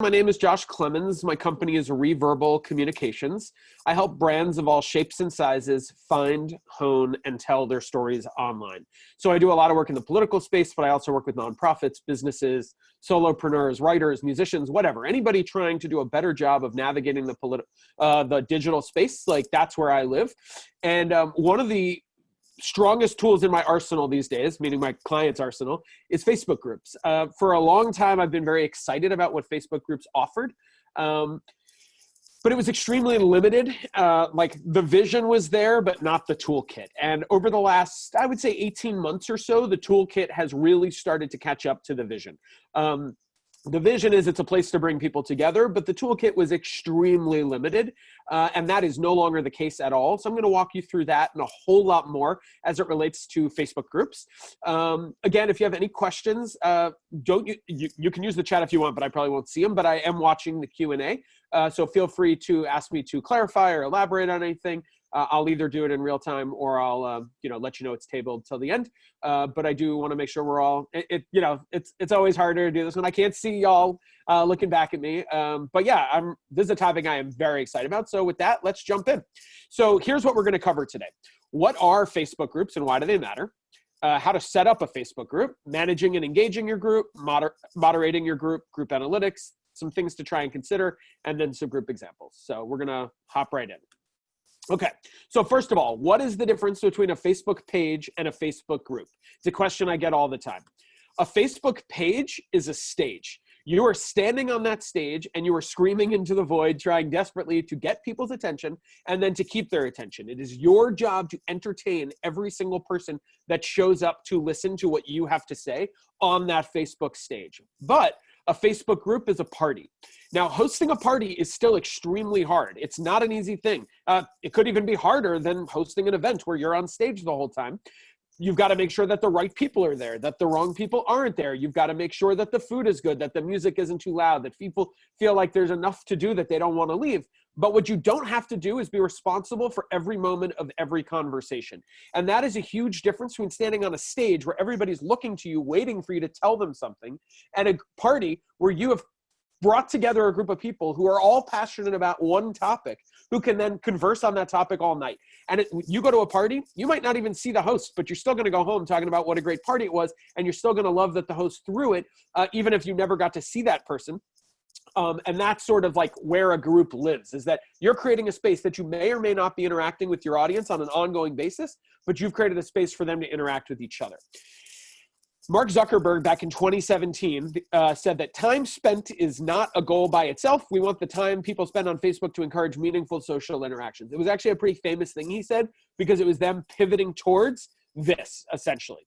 My name is Josh Klemons. My company is Reverbal Communications. I help brands of all shapes and sizes find, hone, and tell their stories online. So I do a lot of work in the political space, but I also work with nonprofits, businesses, solopreneurs, writers, musicians, whatever. Anybody trying to do a better job of navigating the digital space, like that's where I live. And one of the strongest tools in my arsenal these days, meaning my client's arsenal, is Facebook groups. For a long time, I've been very excited about what Facebook groups offered, but it was extremely limited. Like the vision was there, but not the toolkit. And over the last, I would say 18 months or so, the toolkit has really started to catch up to the vision. The vision is it's a place to bring people together, but the toolkit was extremely limited, and that is no longer the case at all. So I'm going to walk you through that and a whole lot more as it relates to Facebook groups. Again, if you have any questions, you can use the chat if you want, but I probably won't see them, but I am watching the Q&A. So feel free to ask me to clarify or elaborate on anything. I'll either do it in real time or I'll let you know it's tabled till the end. But I do want to make sure we're all, it's always harder to do this when I can't see y'all looking back at me. But yeah, this is a topic I am very excited about. So with that, let's jump in. So here's what we're going to cover today. What are Facebook groups and why do they matter? How to set up a Facebook group, managing and engaging your group, moderating your group analytics, some things to try and consider, and then some group examples. So we're going to hop right in. Okay, so first of all, what is the difference between a Facebook page and a Facebook group? It's a question I get all the time. A Facebook page is a stage. You are standing on that stage and you are screaming into the void, trying desperately to get people's attention and then to keep their attention. It is your job to entertain every single person that shows up to listen to what you have to say on that Facebook stage. But a Facebook group is a party. Now, hosting a party is still extremely hard. It's not an easy thing. It could even be harder than hosting an event where you're on stage the whole time. You've got to make sure that the right people are there, that the wrong people aren't there. You've got to make sure that the food is good, that the music isn't too loud, that people feel like there's enough to do that they don't want to leave. But what you don't have to do is be responsible for every moment of every conversation. And that is a huge difference between standing on a stage where everybody's looking to you, waiting for you to tell them something, and a party where you have brought together a group of people who are all passionate about one topic, who can then converse on that topic all night. And you go to a party, you might not even see the host, but you're still going to go home talking about what a great party it was, and you're still going to love that the host threw it, even if you never got to see that person. And that's sort of like where a group lives, is that you're creating a space that you may or may not be interacting with your audience on an ongoing basis, but you've created a space for them to interact with each other. Mark Zuckerberg back in 2017 said that time spent is not a goal by itself. We want the time people spend on Facebook to encourage meaningful social interactions. It was actually a pretty famous thing he said because it was them pivoting towards this, essentially.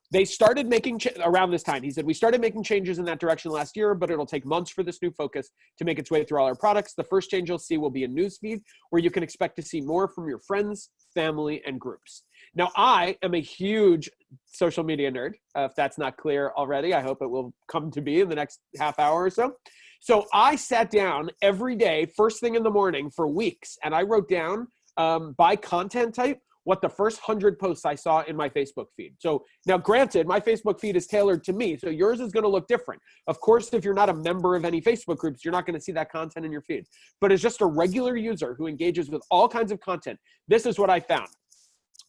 They started making, around this time, he said, we started making changes in that direction last year, but it'll take months for this new focus to make its way through all our products. The first change you'll see will be a newsfeed where you can expect to see more from your friends, family, and groups. Now, I am a huge social media nerd. If that's not clear already, I hope it will come to be in the next half hour or so. So I sat down every day, first thing in the morning for weeks, and I wrote down by content type what the first 100 posts I saw in my Facebook feed. So now granted, my Facebook feed is tailored to me, so yours is gonna look different. Of course, if you're not a member of any Facebook groups, you're not gonna see that content in your feed. But as just a regular user who engages with all kinds of content, this is what I found.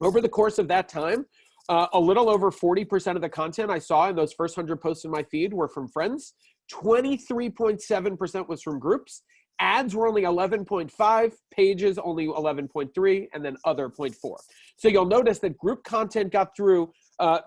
Over the course of that time, a little over 40% of the content I saw in those first 100 posts in my feed were from friends. 23.7% was from groups. Ads were only 11.5, pages only 11.3, and then other 0.4. So you'll notice that group content got through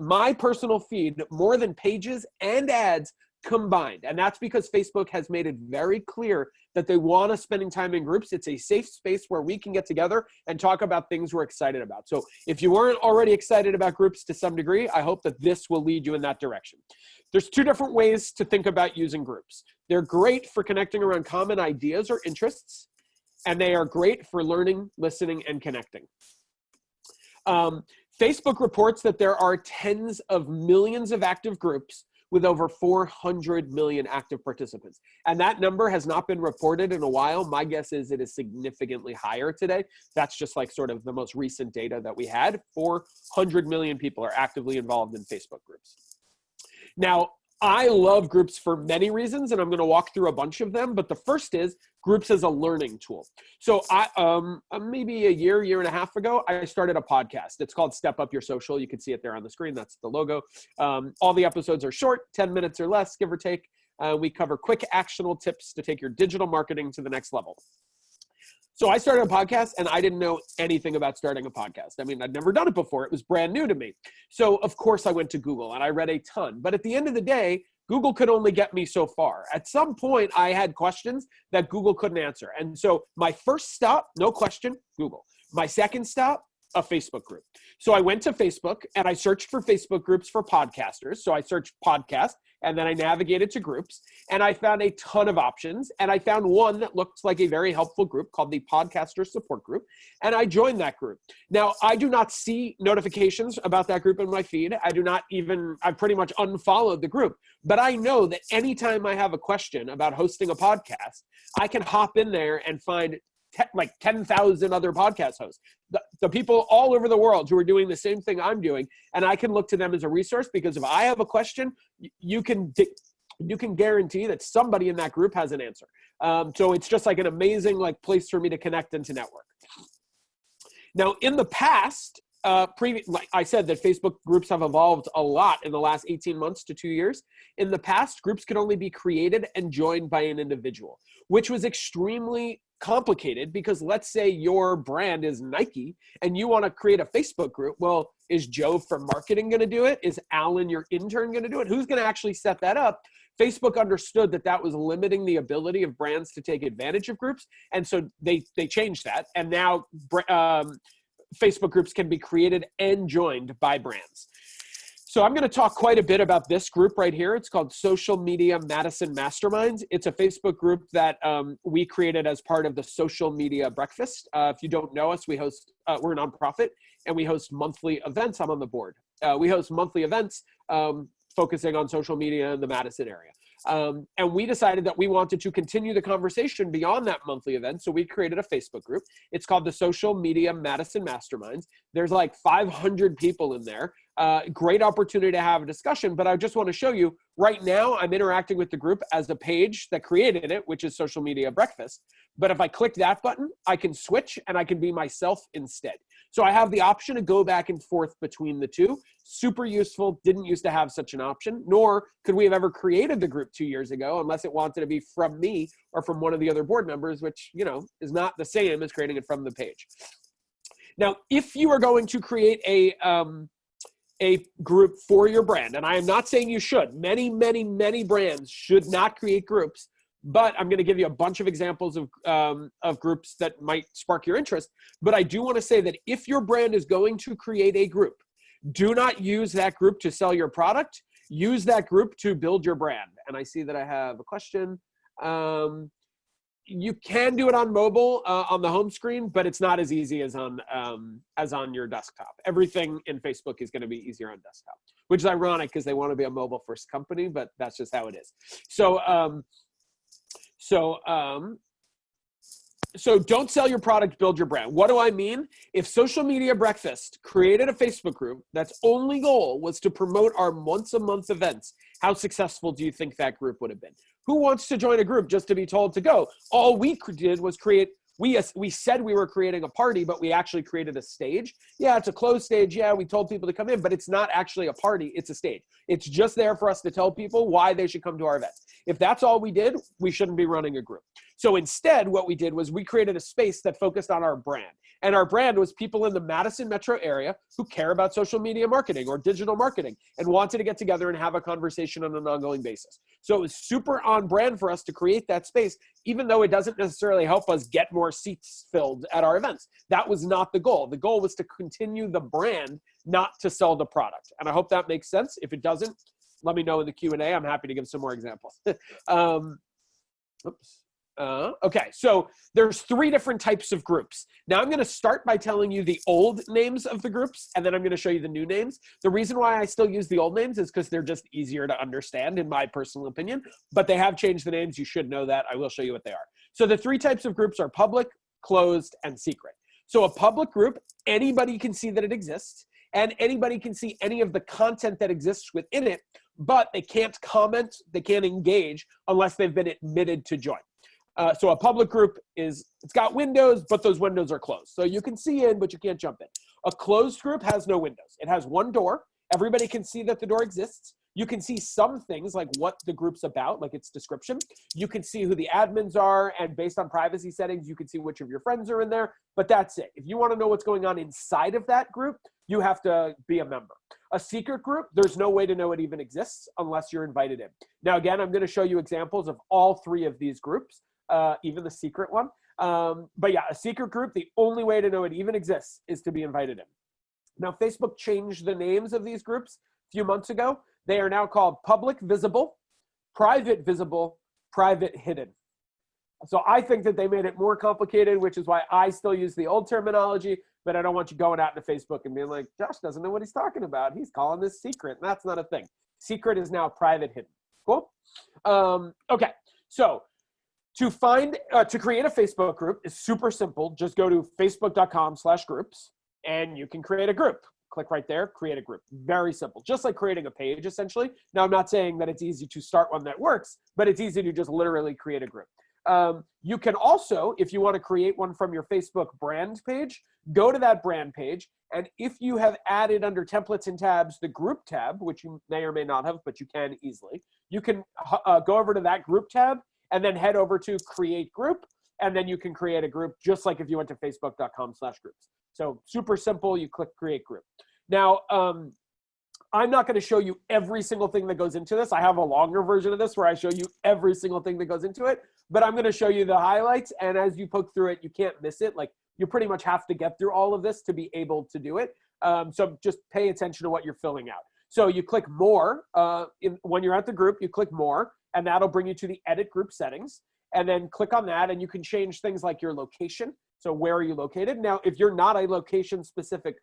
my personal feed more than pages and ads combined. And that's because Facebook has made it very clear that they want us spending time in groups. It's a safe space where we can get together and talk about things we're excited about. So if you weren't already excited about groups to some degree, I hope that this will lead you in that direction. There's two different ways to think about using groups. They're great for connecting around common ideas or interests, and they are great for learning, listening, and connecting. Facebook reports that there are tens of millions of active groups with over 400 million active participants. And that number has not been reported in a while. My guess is it is significantly higher today. That's just like sort of the most recent data that we had. 400 million people are actively involved in Facebook groups. Now, I love groups for many reasons, and I'm going to walk through a bunch of them. But the first is groups as a learning tool. So maybe a year and a half ago, I started a podcast. It's called Step Up Your Social. You can see it there on the screen. That's the logo. All the episodes are short, 10 minutes or less, give or take. We cover quick actionable tips to take your digital marketing to the next level. So I started a podcast and I didn't know anything about starting a podcast. I mean, I'd never done it before. It was brand new to me. So of course I went to Google and I read a ton. But at the end of the day, Google could only get me so far. At some point, I had questions that Google couldn't answer. And so my first stop, no question, Google. My second stop, a Facebook group. So I went to Facebook and I searched for Facebook groups for podcasters. So I searched podcast and then I navigated to groups and I found a ton of options. And I found one that looked like a very helpful group called the Podcaster Support Group. And I joined that group. Now, I do not see notifications about that group in my feed. I've pretty much unfollowed the group. But I know that anytime I have a question about hosting a podcast, I can hop in there and find like 10,000 other podcast hosts, the people all over the world who are doing the same thing I'm doing. And I can look to them as a resource because if I have a question, you can guarantee that somebody in that group has an answer. So it's just like an amazing place for me to connect and to network. Now, in the past, like I said, that Facebook groups have evolved a lot in the last 18 months to 2 years. In the past, groups could only be created and joined by an individual, which was extremely complicated because let's say your brand is Nike and you want to create a Facebook group. Well, is Joe from marketing going to do it? Is Alan, your intern, going to do it? Who's going to actually set that up? Facebook understood that was limiting the ability of brands to take advantage of groups. And so they changed that. And now Facebook groups can be created and joined by brands. So I'm going to talk quite a bit about this group right here. It's called Social Media Madison Masterminds. It's a Facebook group that we created as part of the Social Media Breakfast. If you don't know us, we're a nonprofit and we host monthly events. I'm on the board. We host monthly events focusing on social media in the Madison area. And we decided that we wanted to continue the conversation beyond that monthly event. So we created a Facebook group. It's called the Social Media Madison Masterminds. There's like 500 people in there. Great opportunity to have a discussion, but I just want to show you right now I'm interacting with the group as the page that created it, which is Social Media Breakfast. But if I click that button, I can switch and I can be myself instead. So I have the option to go back and forth between the two. Super useful. Didn't used to have such an option, nor could we have ever created the group 2 years ago unless it wanted to be from me or from one of the other board members, which, is not the same as creating it from the page. Now, if you are going to create a group for your brand, and I am not saying you should. Many, many, many brands should not create groups, but I'm going to give you a bunch of examples of groups that might spark your interest. But I do want to say that if your brand is going to create a group, do not use that group to sell your product. Use that group to build your brand. And I see that I have a question. You can do it on mobile on the home screen, but it's not as easy as on your desktop. Everything in Facebook is going to be easier on desktop, which is ironic because they want to be a mobile first company, but that's just how it is. So don't sell your product, build your brand. What do I mean? If Social Media Breakfast created a Facebook group that's only goal was to promote our once-a-month events, how successful do you think that group would have been? Who wants to join a group just to be told to go? All we did was we said we were creating a party, but we actually created a stage. Yeah, it's a closed stage. Yeah, we told people to come in, but it's not actually a party. It's a stage. It's just there for us to tell people why they should come to our events. If that's all we did, we shouldn't be running a group. So instead, what we did was we created a space that focused on our brand. And our brand was people in the Madison metro area who care about social media marketing or digital marketing and wanted to get together and have a conversation on an ongoing basis. So it was super on brand for us to create that space, even though it doesn't necessarily help us get more seats filled at our events. That was not the goal. The goal was to continue the brand, not to sell the product. And I hope that makes sense. If it doesn't, let me know in the Q&A. I'm happy to give some more examples. Okay, so there's 3 different types of groups. Now I'm going to start by telling you the old names of the groups, and then I'm going to show you the new names. The reason why I still use the old names is because they're just easier to understand, in my personal opinion, but they have changed the names. You should know that. I will show you what they are. So the 3 types of groups are public, closed, and secret. So a public group, anybody can see that it exists, and anybody can see any of the content that exists within it, but they can't comment, they can't engage unless they've been admitted to join. So a public group it's got windows, but those windows are closed. So you can see in, but you can't jump in. A closed group has no windows. It has one door. Everybody can see that the door exists. You can see some things like what the group's about, like its description. You can see who the admins are, and based on privacy settings, you can see which of your friends are in there, but that's it. If you want to know what's going on inside of that group, you have to be a member. A secret group, there's no way to know it even exists unless you're invited in. Now, again, I'm going to show you examples of all three of these groups, even the secret one. But yeah, a secret group, the only way to know it even exists is to be invited in. Now, Facebook changed the names of these groups a few months ago. They are now called public visible, private visible, private hidden. So I think that they made it more complicated, which is why I still use the old terminology, but I don't want you going out into Facebook and being like, Josh doesn't know what he's talking about. He's calling this secret, and that's not a thing. Secret is now private hidden. Cool? Okay, so to create a Facebook group is super simple. Just go to facebook.com/groups, and you can create a group. Click right there, create a group. Very simple, just like creating a page, essentially. Now, I'm not saying that it's easy to start one that works, but it's easy to just literally create a group. You can also, if you want to create one from your Facebook brand page, go to that brand page, and if you have added under templates and tabs the group tab, which you may or may not have, but you can easily, you can go over to that group tab and then head over to create group, and then you can create a group just like if you went to facebook.com/groups. So super simple, you click create group. Now, I'm not going to show you every single thing that goes into this. I have a longer version of this where I show you every single thing that goes into it, but I'm going to show you the highlights, and as you poke through it, you can't miss it. Like, you pretty much have to get through all of this to be able to do it. So just pay attention to what you're filling out. So you click more. When you're at the group, you click more, and that'll bring you to the edit group settings, and then click on that, and you can change things like your location. So where are you located? Now, if you're not a location-specific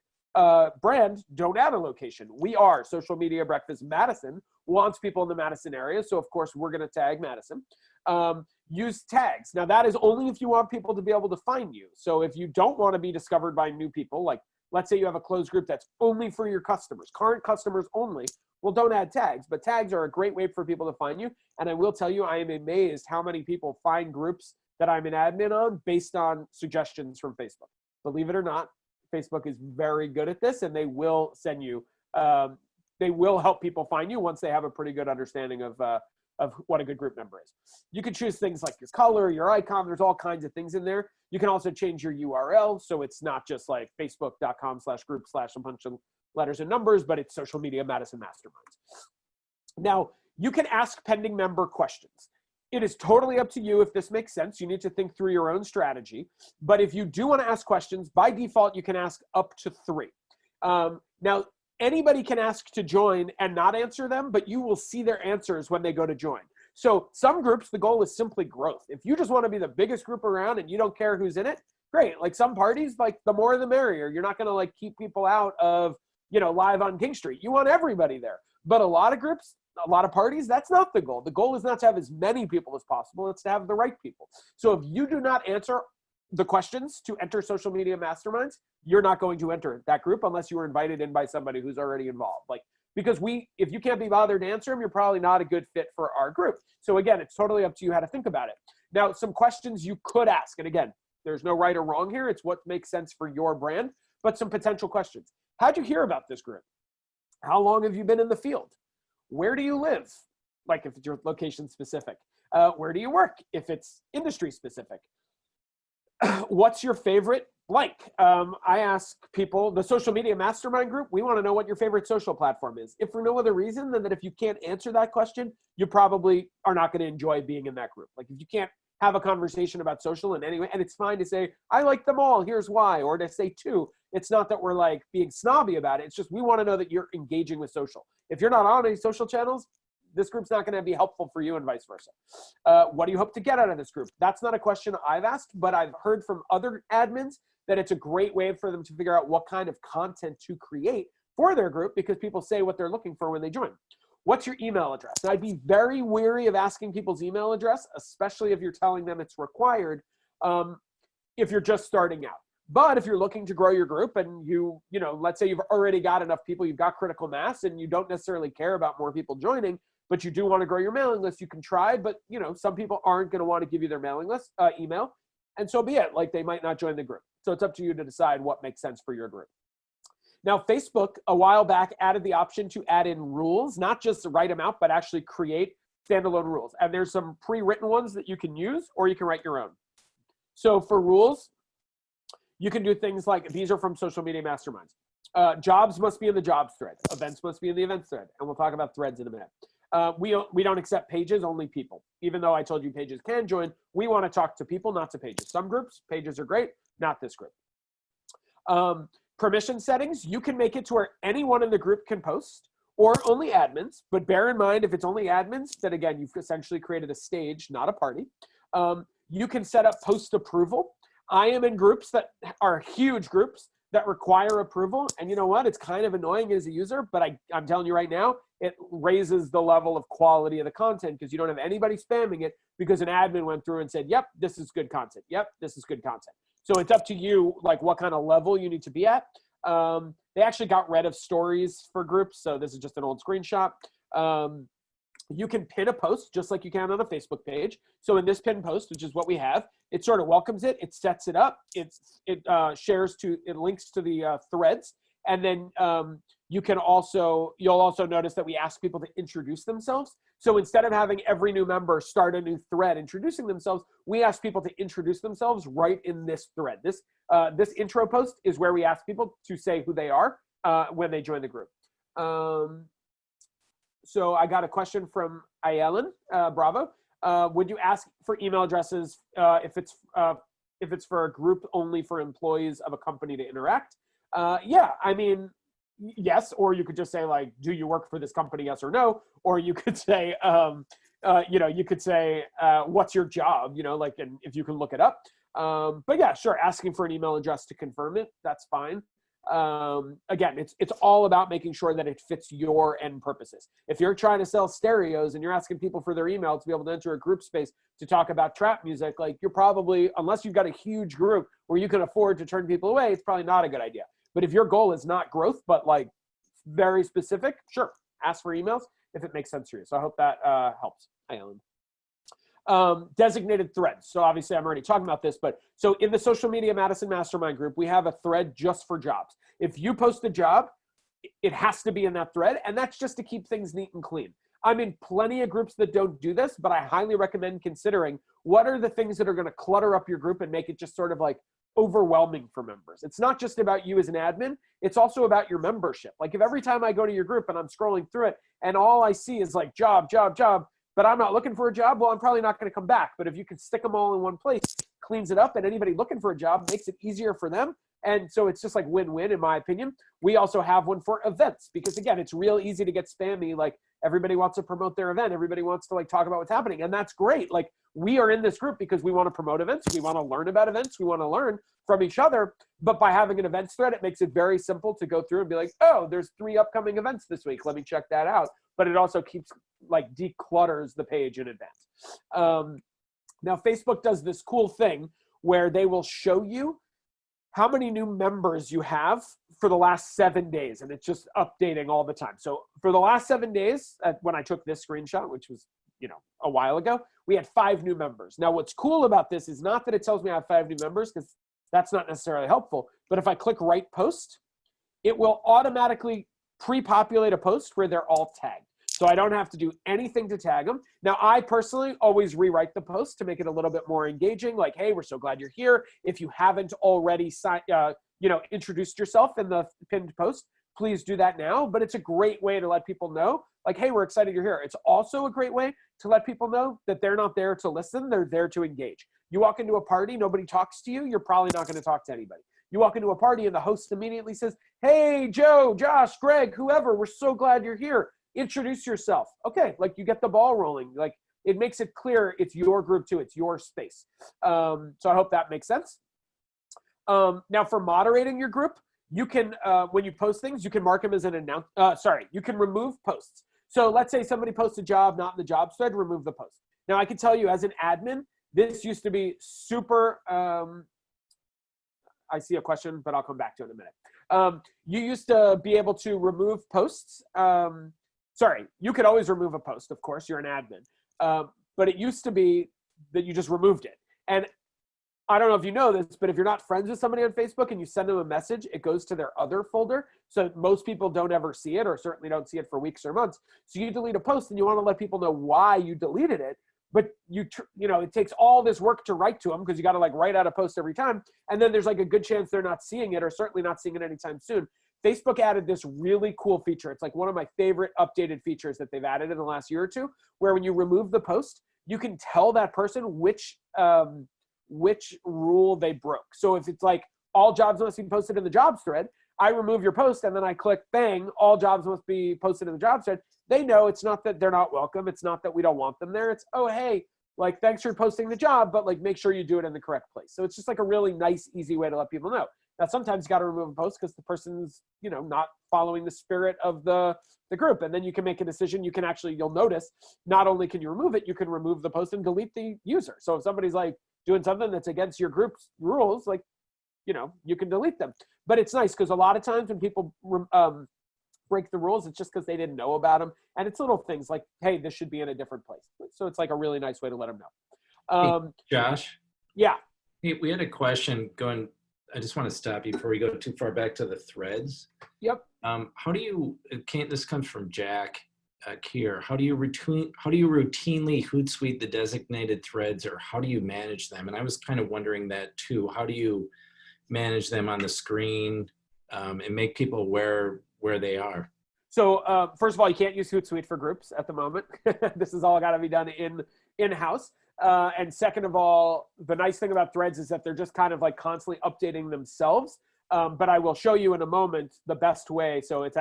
brand, don't add a location. We are Social Media Breakfast Madison, wants people in the Madison area, so of course we're going to tag Madison. Use tags. Now, that is only if you want people to be able to find you. So if you don't want to be discovered by new people, like let's say you have a closed group that's only for your customers, current customers only, well, don't add tags, but tags are a great way for people to find you. And I will tell you, I am amazed how many people find groups that I'm an admin on based on suggestions from Facebook. Believe it or not, Facebook is very good at this, and they will send you, they will help people find you once they have a pretty good understanding of what a good group member is. You can choose things like your color, your icon, there's all kinds of things in there. You can also change your URL, so it's not just like facebook.com/group/ a bunch of letters and numbers, but it's Social Media Madison Masterminds. Now, you can ask pending member questions. It is totally up to you if this makes sense. You need to think through your own strategy. But if you do want to ask questions, by default, you can ask up to 3. Now, anybody can ask to join and not answer them, but you will see their answers when they go to join. So some groups, the goal is simply growth. If you just want to be the biggest group around and you don't care who's in it, great. Like some parties, like the more the merrier. You're not going to like keep people out of, live on King Street. You want everybody there. But a lot of groups, a lot of parties, that's not the goal. The goal is not to have as many people as possible. It's to have the right people. So if you do not answer the questions to enter Social Media Masterminds, you're not going to enter that group unless you were invited in by somebody who's already involved. Because if you can't be bothered to answer them, you're probably not a good fit for our group. So again, it's totally up to you how to think about it. Now, some questions you could ask, and again, there's no right or wrong here. It's what makes sense for your brand, but some potential questions. How'd you hear about this group? How long have you been in the field? Where do you live? Like if it's your location specific. Where do you work? If it's industry specific. What's your favorite blank? I ask people, the Social Media Mastermind group, we want to know what your favorite social platform is. If for no other reason than that if you can't answer that question, you probably are not going to enjoy being in that group. Like if you can't have a conversation about social in any way, and it's fine to say, I like them all, here's why, or to say 2. It's not that we're like being snobby about it. It's just we want to know that you're engaging with social. If you're not on any social channels, this group's not going to be helpful for you and vice versa. What do you hope to get out of this group? That's not a question I've asked, but I've heard from other admins that it's a great way for them to figure out what kind of content to create for their group because people say what they're looking for when they join. What's your email address? And I'd be very wary of asking people's email address, especially if you're telling them it's required if you're just starting out. But if you're looking to grow your group and you know, let's say you've already got enough people, you've got critical mass, and you don't necessarily care about more people joining, but you do want to grow your mailing list, you can try. But, you know, some people aren't going to want to give you their mailing list email, and so be it. Like, they might not join the group. So it's up to you to decide what makes sense for your group. Now, Facebook a while back added the option to add in rules, not just write them out, but actually create standalone rules. And there's some pre-written ones that you can use, or you can write your own. So for rules, you can do things like, these are from Social Media Masterminds. Jobs must be in the jobs thread. Events must be in the events thread. And we'll talk about threads in a minute. We don't accept pages, only people. Even though I told you pages can join, we want to talk to people, not to pages. Some groups, pages are great, not this group. Permission settings, you can make it to where anyone in the group can post, or only admins. But bear in mind, if it's only admins, then again, you've essentially created a stage, not a party. You can set up post approval. I am in groups that are huge groups that require approval. And you know what? It's kind of annoying as a user, but I'm telling you right now, it raises the level of quality of the content, because you don't have anybody spamming it because an admin went through and said, yep, this is good content. Yep, this is good content. So it's up to you, like, what kind of level you need to be at. They actually got rid of stories for groups. So this is just an old screenshot. You can pin a post just like you can on a Facebook page. So in this pin post, which is what we have, it sort of welcomes it, it sets it up, it links to the threads. And then you'll also notice that we ask people to introduce themselves. So instead of having every new member start a new thread introducing themselves, we ask people to introduce themselves right in this thread. This intro post is where we ask people to say who they are when they join the group. So I got a question from Ayelen, Bravo. Would you ask for email addresses if it's for a group only for employees of a company to interact? Yeah, I mean, yes, or you could just say, like, do you work for this company, yes or no? Or you could say, what's your job, like, and if you can look it up. But yeah, sure, asking for an email address to confirm it, that's fine. Again, it's all about making sure that it fits your end purposes. If you're trying to sell stereos and you're asking people for their email to be able to enter a group space to talk about trap music, like, you're probably, unless you've got a huge group where you can afford to turn people away, it's probably not a good idea. But if your goal is not growth, but like very specific, sure, ask for emails if it makes sense for you. So I hope that helps. Hi, Ellen. Designated threads. So obviously I'm already talking about this, but so in the Social Media Madison Mastermind group, we have a thread just for jobs. If you post a job, it has to be in that thread, and that's just to keep things neat and clean. I'm in plenty of groups that don't do this, but I highly recommend considering what are the things that are going to clutter up your group and make it just sort of like overwhelming for members. It's not just about you as an admin, it's also about your membership. Like, if every time I go to your group and I'm scrolling through it and all I see is like job, but I'm not looking for a job, well, I'm probably not going to come back. But if you can stick them all in one place, cleans it up, and anybody looking for a job makes it easier for them. And so it's just like win-win, in my opinion. We also have one for events because, again, it's real easy to get spammy. Like, everybody wants to promote their event. Everybody wants to like talk about what's happening. And that's great. Like, we are in this group because we want to promote events. We want to learn about events. We want to learn from each other. But by having an events thread, it makes it very simple to go through and be like, oh, there's 3 upcoming events this week. Let me check that out. But it also keeps, like, declutters the page in advance. Now, Facebook does this cool thing where they will show you how many new members you have for the last 7 days. And it's just updating all the time. So for the last 7 days, when I took this screenshot, which was, a while ago, we had 5 new members. Now, what's cool about this is not that it tells me I have 5 new members, because that's not necessarily helpful. But if I click write post, it will automatically pre-populate a post where they're all tagged. So I don't have to do anything to tag them. Now, I personally always rewrite the post to make it a little bit more engaging. Like, hey, we're so glad you're here. If you haven't already introduced yourself in the pinned post, please do that now. But it's a great way to let people know, like, hey, we're excited you're here. It's also a great way to let people know that they're not there to listen. They're there to engage. You walk into a party, nobody talks to you, you're probably not going to talk to anybody. You walk into a party and the host immediately says, hey, Joe, Josh, Greg, whoever, we're so glad you're here. Introduce yourself. Okay, like, you get the ball rolling. Like, it makes it clear it's your group too. It's your space. So I hope that makes sense. Now, for moderating your group, you can, when you post things, you can mark them as an you can remove posts. So let's say somebody posts a job not in the jobs thread, remove the post. Now, I can tell you as an admin, this used to be super, I see a question, but I'll come back to it in a minute. You used to be able to remove posts. Sorry, you could always remove a post, of course, you're an admin. But it used to be that you just removed it. And I don't know if you know this, but if you're not friends with somebody on Facebook and you send them a message, it goes to their other folder. So most people don't ever see it, or certainly don't see it for weeks or months. So you delete a post and you want to let people know why you deleted it. But it takes all this work to write to them, because you got to like write out a post every time. And then there's like a good chance they're not seeing it, or certainly not seeing it anytime soon. Facebook added this really cool feature. It's like one of my favorite updated features that they've added in the last year or two, where when you remove the post, you can tell that person which rule they broke. So if it's like all jobs must be posted in the jobs thread, I remove your post and then I click bang, all jobs must be posted in the jobs thread. They know it's not that they're not welcome. It's not that we don't want them there. It's, oh, hey, like, thanks for posting the job, but like, make sure you do it in the correct place. So it's just like a really nice, easy way to let people know. Now, sometimes you got to remove a post because the person's, not following the spirit of the group. And then you can make a decision. You can actually, you'll notice, not only can you remove it, you can remove the post and delete the user. So if somebody's like doing something that's against your group's rules, like, you can delete them. But it's nice because a lot of times when people break the rules, it's just because they didn't know about them. And it's little things like, hey, this should be in a different place. So it's like a really nice way to let them know. Hey, Josh? Yeah. Hey, we had a question going. I just want to stop you before we go too far back to the threads. Yep. How do you, this comes from Jack here. How do you routinely Hootsuite the designated threads, or how do you manage them? And I was kind of wondering that too. How do you manage them on the screen and make people aware where they are? So first of all, you can't use Hootsuite for groups at the moment. This is all got to be done in-house. And second of all, the nice thing about threads is that they're just kind of like constantly updating themselves. But I will show you in a moment the best way. So it's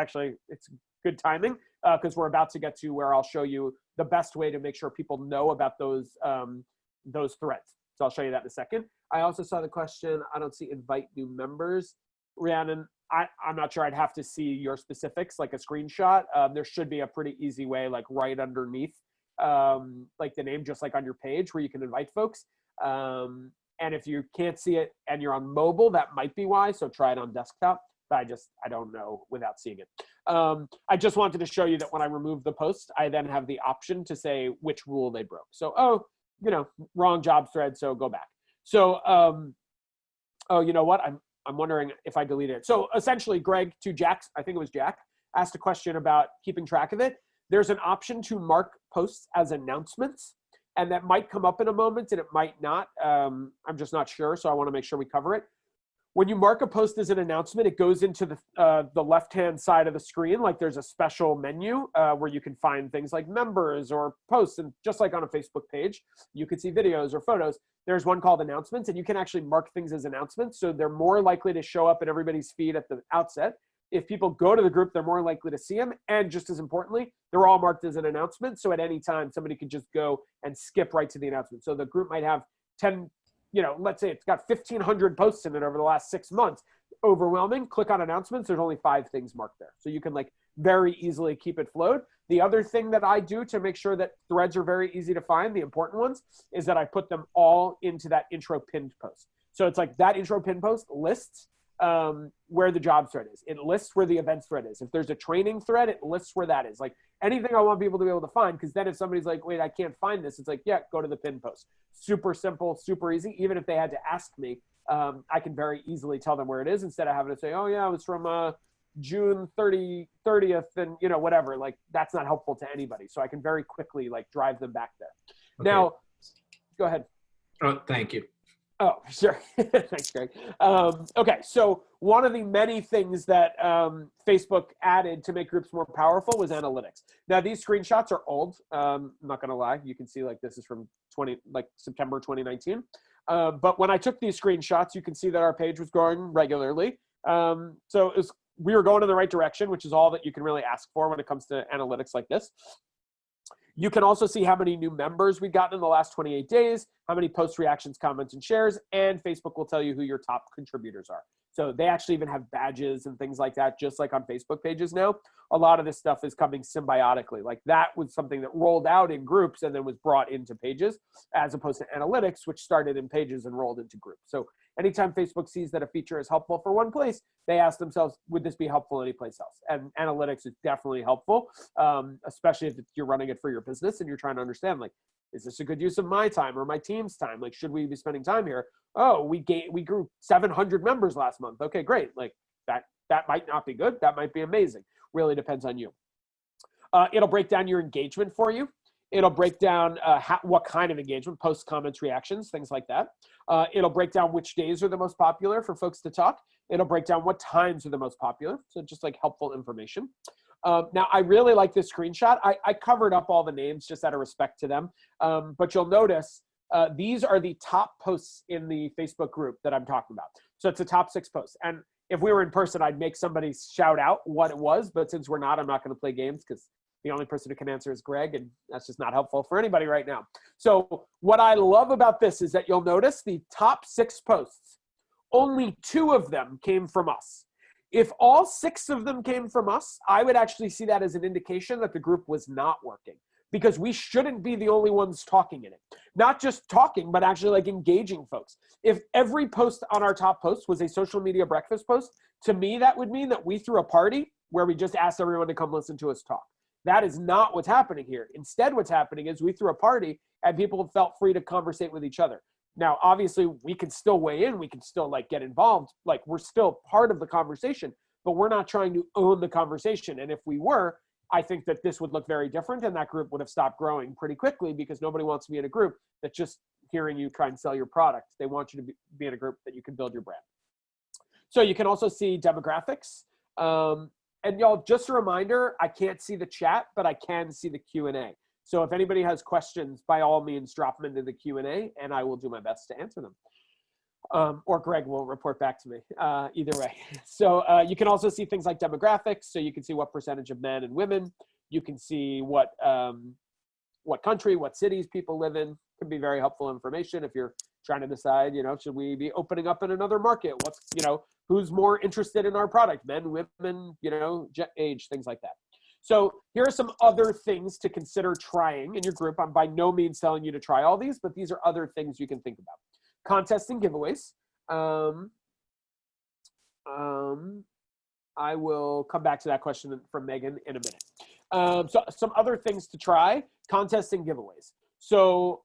good timing because we're about to get to where I'll show you the best way to make sure people know about those threads. So I'll show you that in a second. I also saw the question, I don't see invite new members. Rhiannon, I'm not sure. I'd have to see your specifics, like a screenshot. There should be a pretty easy way, like right underneath like the name, just like on your page, where you can invite folks. And if you can't see it and you're on mobile, that might be why. So try it on desktop. But I don't know without seeing it. I just wanted to show you that when I remove the post, I then have the option to say which rule they broke. So, wrong job thread, so go back. So, you know what? I'm wondering if I deleted it. So essentially, Greg, to Jack, I think it was Jack, asked a question about keeping track of it. There's an option to mark posts as announcements, and that might come up in a moment and it might not. I'm just not sure, so I want to make sure we cover it. When you mark a post as an announcement, it goes into the left-hand side of the screen. Like there's a special menu where you can find things like members or posts. And just like on a Facebook page, you could see videos or photos. There's one called announcements, and you can actually mark things as announcements. So they're more likely to show up in everybody's feed at the outset. If people go to the group, they're more likely to see them. And just as importantly, they're all marked as an announcement. So at any time, somebody could just go and skip right to the announcement. So the group might have 10, let's say it's got 1,500 posts in it over the last 6 months. Overwhelming, click on announcements. There's only 5 things marked there. So you can like very easily keep it flowed. The other thing that I do to make sure that threads are very easy to find, the important ones, is that I put them all into that intro pinned post. So it's like that intro pinned post lists where the job thread is. It lists where the events thread is. If there's a training thread, it lists where that is. Like anything I want people to be able to find, because then if somebody's like, wait, I can't find this, it's like, yeah, go to the pin post. Super simple, super easy. Even if they had to ask me, I can very easily tell them where it is instead of having to say, oh yeah, it was from June 30th and whatever. Like that's not helpful to anybody. So I can very quickly like drive them back there. Okay. Now, go ahead. Oh, thank you. Oh, sure. Thanks, Greg. Okay, so one of the many things that Facebook added to make groups more powerful was analytics. Now, these screenshots are old. I'm not going to lie. You can see like this is from September 2019. But when I took these screenshots, you can see that our page was growing regularly. So we were going in the right direction, which is all that you can really ask for when it comes to analytics like this. You can also see how many new members we've gotten in the last 28 days, how many posts, reactions, comments, and shares, and Facebook will tell you who your top contributors are. So they actually even have badges and things like that, just like on Facebook pages now. A lot of this stuff is coming symbiotically. Like that was something that rolled out in groups and then was brought into pages, as opposed to analytics, which started in pages and rolled into groups. So anytime Facebook sees that a feature is helpful for one place, they ask themselves, would this be helpful anyplace else? And analytics is definitely helpful, especially if you're running it for your business and you're trying to understand, like, is this a good use of my time or my team's time? Like, should we be spending time here? Oh, we grew 700 members last month. Okay, great. Like that might not be good. That might be amazing. Really depends on you. It'll break down your engagement for you. It'll break down what kind of engagement, posts, comments, reactions, things like that. It'll break down which days are the most popular for folks to talk. It'll break down what times are the most popular. So just like helpful information. Now, I really like this screenshot. I covered up all the names just out of respect to them. But you'll notice these are the top posts in the Facebook group that I'm talking about. So it's the top 6 posts. And if we were in person, I'd make somebody shout out what it was. But since we're not, I'm not going to play games because the only person who can answer is Greg. And that's just not helpful for anybody right now. So what I love about this is that you'll notice the top 6 posts, only 2 of them came from us. If all 6 of them came from us, I would actually see that as an indication that the group was not working, because we shouldn't be the only ones talking in it. Not just talking, but actually like engaging folks. If every post on our top post was a social media breakfast post, to me, that would mean that we threw a party where we just asked everyone to come listen to us talk. That is not what's happening here. Instead, what's happening is we threw a party and people felt free to conversate with each other. Now, obviously, we can still weigh in. We can still like get involved. Like we're still part of the conversation, but we're not trying to own the conversation. And if we were, I think that this would look very different and that group would have stopped growing pretty quickly, because nobody wants to be in a group that's just hearing you try and sell your product. They want you to be in a group that you can build your brand. So you can also see demographics. And y'all, just a reminder, I can't see the chat, but I can see the Q&A. So if anybody has questions, by all means, drop them into the Q&A and I will do my best to answer them. Or Greg will report back to me, either way. So you can also see things like demographics. So you can see what percentage of men and women. You can see what country, what cities people live in. Can be very helpful information if you're trying to decide, should we be opening up in another market? What's, who's more interested in our product? Men, women, age, things like that. So here are some other things to consider trying in your group. I'm by no means telling you to try all these, but these are other things you can think about. Contests and giveaways. I will come back to that question from Megan in a minute. So some other things to try, contests and giveaways. So,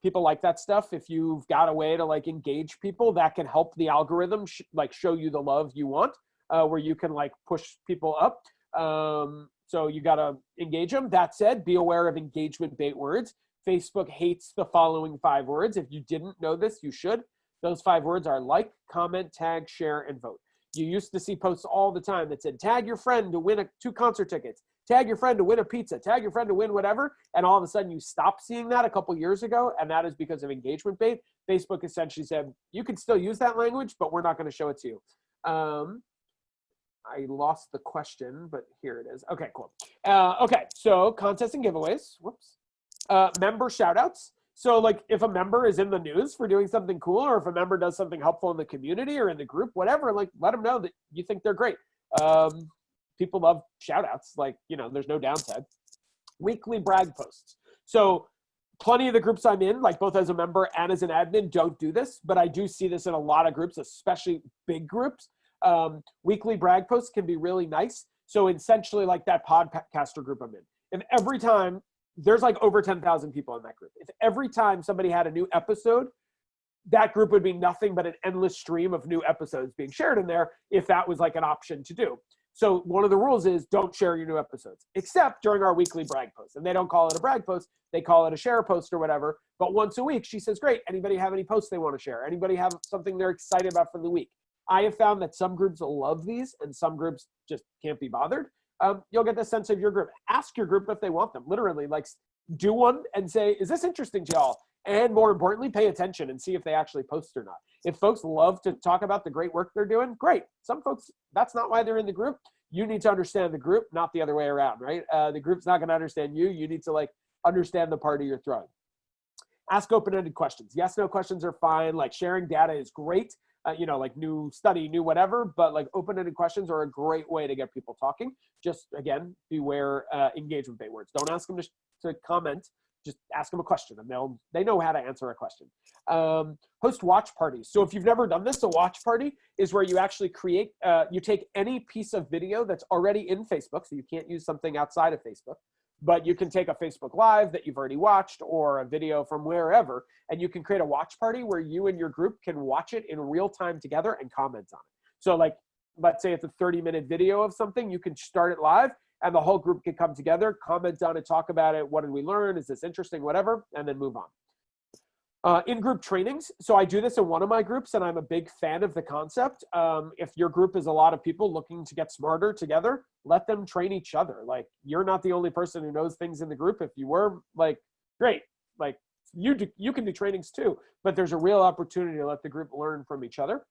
people like that stuff. If you've got a way to like engage people, that can help the algorithm show you the love you want, where you can like push people up. So you got to engage them. That said, be aware of engagement bait words. Facebook hates the following 5 words. If you didn't know this, you should. Those 5 words are like, comment, tag, share, and vote. You used to see posts all the time that said, tag your friend to win 2 concert tickets, tag your friend to win a pizza, tag your friend to win whatever. And all of a sudden you stopped seeing that a couple years ago. And that is because of engagement bait. Facebook essentially said, you can still use that language, but we're not going to show it to you. I lost the question, but here it is. Okay, cool. Okay, so contests and giveaways. Whoops. Member shoutouts. So like if a member is in the news for doing something cool, or if a member does something helpful in the community or in the group, whatever, like let them know that you think they're great. People love shoutouts. Like, there's no downside. Weekly brag posts. So plenty of the groups I'm in, like both as a member and as an admin, don't do this, but I do see this in a lot of groups, especially big groups. Weekly brag posts can be really nice. So essentially like that podcaster group I'm in. If every time, there's like over 10,000 people in that group. If every time somebody had a new episode, that group would be nothing but an endless stream of new episodes being shared in there if that was like an option to do. So one of the rules is don't share your new episodes, except during our weekly brag post. And they don't call it a brag post. They call it a share post or whatever. But once a week, she says, great, anybody have any posts they want to share? Anybody have something they're excited about for the week? I have found that some groups love these and some groups just can't be bothered. You'll get the sense of your group. Ask your group if they want them. Literally, like do one and say, is this interesting to y'all? And more importantly, pay attention and see if they actually post or not. If folks love to talk about the great work they're doing, great. Some folks, that's not why they're in the group. You need to understand the group, not the other way around, right? The group's not going to understand you. You need to like understand the party you're throwing. ask open-ended questions. Yes, no questions are fine. Like sharing data is great. Like new study, new whatever, but like open-ended questions are a great way to get people talking. Just again, beware engagement bait words. Don't ask them to comment. Just ask them a question, and they know how to answer a question. Host watch parties. So if you've never done this, a watch party is where you actually create, you take any piece of video that's already in Facebook, so you can't use something outside of Facebook, but you can take a Facebook Live that you've already watched or a video from wherever, and you can create a watch party where you and your group can watch it in real time together and comment on it. So like, let's say it's a 30-minute video of something, you can start it live and the whole group can come together, comment on it, talk about it. What did we learn? Is this interesting? Whatever, and then move on. In-group trainings. So I do this in one of my groups and I'm a big fan of the concept. If your group is a lot of people looking to get smarter together, let them train each other. Like, you're not the only person who knows things in the group. If you were, like, great, like you can do trainings too, but there's a real opportunity to let the group learn from each other.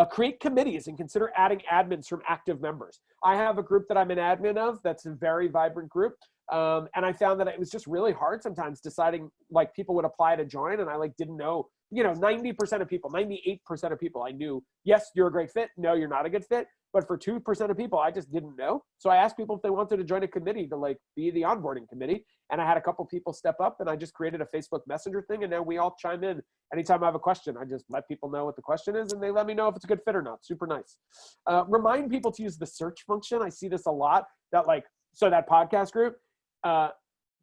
Create committees and consider adding admins from active members. I have a group that I'm an admin of that's a very vibrant group. And I found that it was just really hard sometimes deciding, like, people would apply to join and I like didn't know, 90% of people, 98% of people I knew, yes, you're a great fit. No, you're not a good fit. But for 2% of people, I just didn't know. So I asked people if they wanted to join a committee to like be the onboarding committee. And I had a couple people step up and I just created a Facebook Messenger thing. And now we all chime in. Anytime I have a question, I just let people know what the question is and they let me know if it's a good fit or not. Super nice. Remind people to use the search function. I see this a lot, that that podcast group,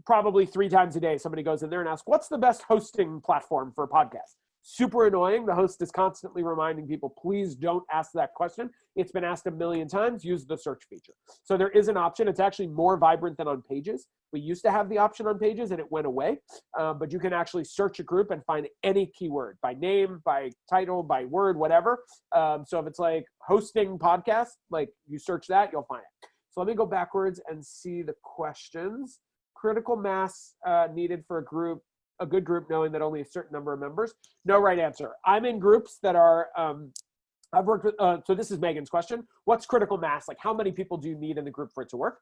probably 3 times a day, somebody goes in there and asks, what's the best hosting platform for a podcast? Super annoying. The host is constantly reminding people, please don't ask that question. It's been asked a million times. Use the search feature. So there is an option. It's actually more vibrant than on Pages. We used to have the option on Pages and it went away, but you can actually search a group and find any keyword by name, by title, by word, whatever. So if it's like hosting podcast, like you search that, you'll find it. So let me go backwards and see the questions. Critical mass needed for a good group, knowing that only a certain number of members. No right answer. I'm in groups that are, I've worked with, so this is Megan's question. What's critical mass? Like, how many people do you need in the group for it to work?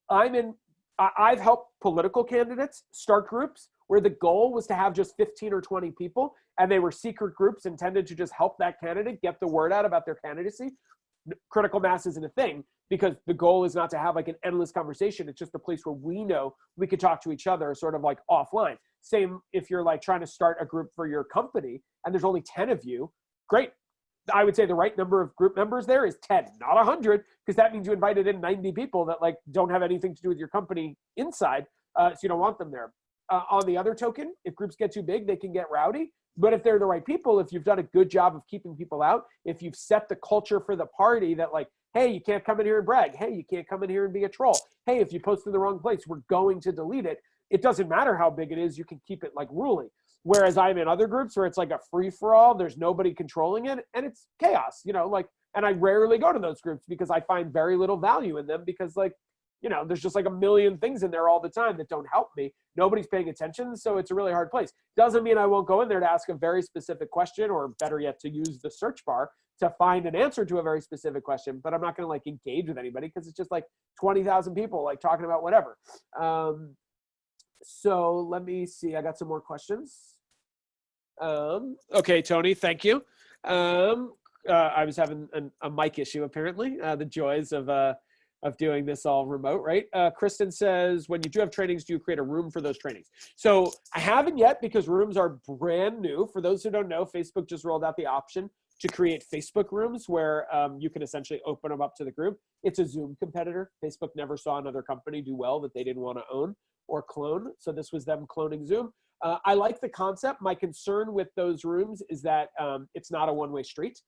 I've helped political candidates start groups where the goal was to have just 15 or 20 people, and they were secret groups intended to just help that candidate get the word out about their candidacy. Critical mass isn't a thing because the goal is not to have like an endless conversation. It's just a place where we know we could talk to each other sort of like offline. Same if you're like trying to start a group for your company and there's only 10 of you, great. I would say the right number of group members there is 10, not 100, because that means you invited in 90 people that like don't have anything to do with your company inside, so you don't want them there. On the other token, if groups get too big, they can get rowdy. But if they're the right people, if you've done a good job of keeping people out, if you've set the culture for the party that like, hey, you can't come in here and brag. Hey, you can't come in here and be a troll. Hey, if you post in the wrong place, we're going to delete it. It doesn't matter how big it is. You can keep it like ruling. Whereas I'm in other groups where it's like a free-for-all. There's nobody controlling it and it's chaos, and I rarely go to those groups because I find very little value in them because there's just like a million things in there all the time that don't help me. Nobody's paying attention, so it's a really hard place. Doesn't mean I won't go in there to ask a very specific question, or better yet, to use the search bar to find an answer to a very specific question, but I'm not going to like engage with anybody because it's just like 20,000 people like talking about whatever. So let me see. I got some more questions. Okay, Tony, thank you. I was having a mic issue, apparently. The joys of doing this all remote, right? Kristen says, when you do have trainings, do you create a room for those trainings? So I haven't yet because rooms are brand new. For those who don't know, Facebook just rolled out the option to create Facebook rooms where you can essentially open them up to the group. It's a Zoom competitor. Facebook never saw another company do well that they didn't want to own or clone. So this was them cloning Zoom. I like the concept. My concern with those rooms is that it's not a one-way street.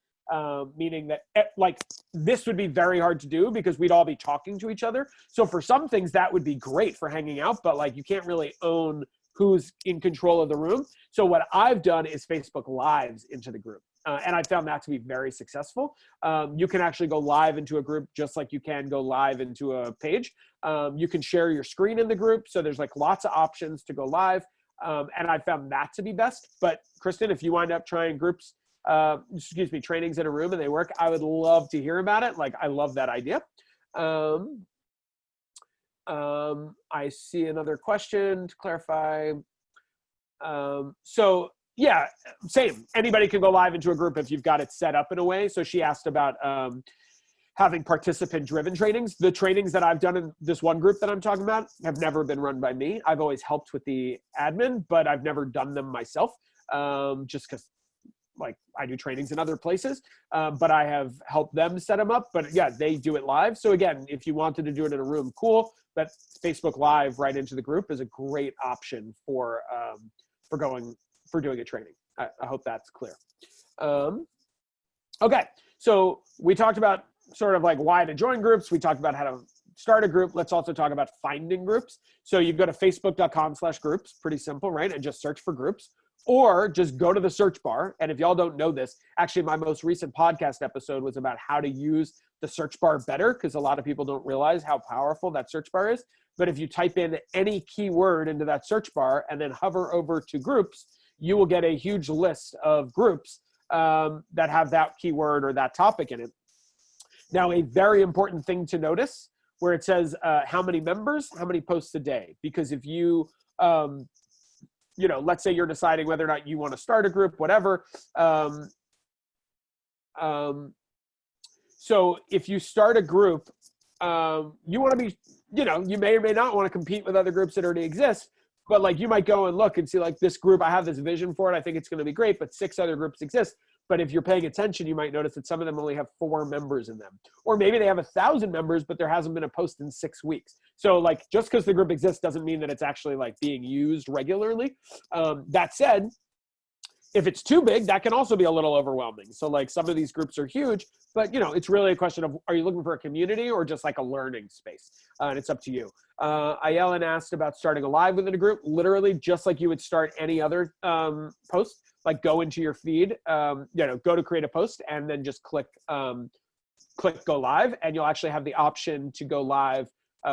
Meaning that like this would be very hard to do because we'd all be talking to each other. So for some things that would be great for hanging out, but like you can't really own who's in control of the room. So what I've done is Facebook Lives into the group. And I found that to be very successful. You can actually go live into a group just like you can go live into a page. You can share your screen in the group. So there's like lots of options to go live. And I found that to be best. But Kristen, if you wind up trying trainings in a room and they work, I would love to hear about it. Like, I love that idea. I see another question to clarify. So yeah, same. Anybody can go live into a group if you've got it set up in a way. So she asked about having participant-driven trainings. The trainings that I've done in this one group that I'm talking about have never been run by me. I've always helped with the admin, but I've never done them myself, just because like I do trainings in other places, but I have helped them set them up. But yeah, they do it live. So again, if you wanted to do it in a room, cool. But Facebook Live right into the group is a great option for doing a training. I hope that's clear. Okay, so we talked about sort of like why to join groups. We talked about how to start a group. Let's also talk about finding groups. So you go to facebook.com/groups, pretty simple, right? And just search for groups, or just go to the search bar. And if y'all don't know this, actually my most recent podcast episode was about how to use the search bar better, because a lot of people don't realize how powerful that search bar is. But if you type in any keyword into that search bar and then hover over to groups, you will get a huge list of groups that have that keyword or that topic in it. Now, a very important thing to notice where it says how many members, how many posts a day, because if you, let's say you're deciding whether or not you want to start a group, whatever. So if you start a group, you want to be, you may or may not want to compete with other groups that already exist. But like you might go and look and see like this group, I have this vision for it. I think it's going to be great, but 6 other groups exist. But if you're paying attention, you might notice that some of them only have 4 members in them. Or maybe they have 1,000 members, but there hasn't been a post in 6 weeks. So like just because the group exists doesn't mean that it's actually like being used regularly. That said, if it's too big, that can also be a little overwhelming. So like some of these groups are huge, but it's really a question of, are you looking for a community or just like a learning space? And it's up to you. Ayelen asked about starting a live within a group, literally just like you would start any other post, like go into your feed, go to create a post and then just click go live, and you'll actually have the option to go live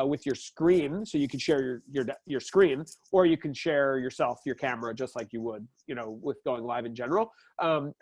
with your screen, so you can share your screen, or you can share yourself, your camera, just like you would, with going live in general.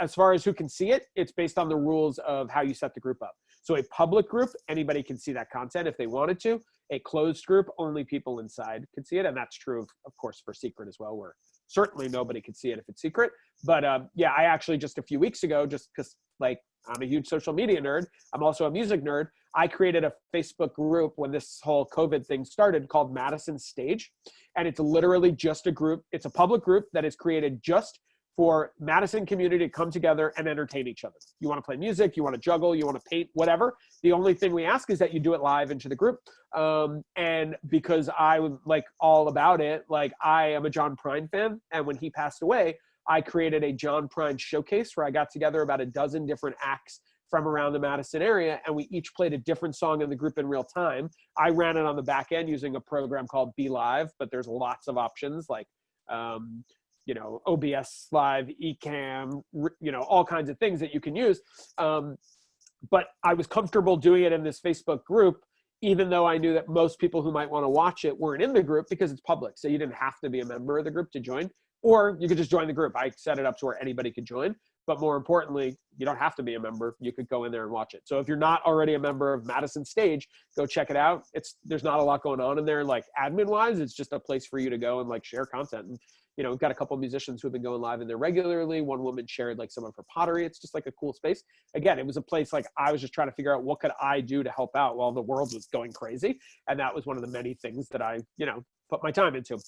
As far as who can see it, it's based on the rules of how you set the group up. So a public group, anybody can see that content if they wanted to. A closed group, only people inside can see it, and that's true, of course, for secret as well, where certainly nobody can see it if it's secret. But yeah, I actually just a few weeks ago, just because like I'm a huge social media nerd, I'm also a music nerd, I created a Facebook group when this whole COVID thing started called Madison Stage. And it's literally just a group. It's a public group that is created just for Madison community to come together and entertain each other. You want to play music, you want to juggle, you want to paint, whatever. The only thing we ask is that you do it live into the group. And because I was like all about it, like I am a John Prine fan. And when he passed away, I created a John Prine showcase where I got together about a dozen different acts from around the Madison area, and we each played a different song in the group in real time. I ran it on the back end using a program called Be Live, but there's lots of options like, OBS Live, Ecamm, all kinds of things that you can use. But I was comfortable doing it in this Facebook group, even though I knew that most people who might want to watch it weren't in the group because it's public. So you didn't have to be a member of the group to join, or you could just join the group. I set it up to where anybody could join. But more importantly, you don't have to be a member. You could go in there and watch it. So if you're not already a member of Madison Stage, go check it out. There's not a lot going on in there, like admin-wise. It's just a place for you to go and like share content. And we've got a couple of musicians who've been going live in there regularly. One woman shared like some of her pottery. It's just like a cool space. Again, it was a place like I was just trying to figure out what could I do to help out while the world was going crazy. And that was one of the many things that I, put my time into.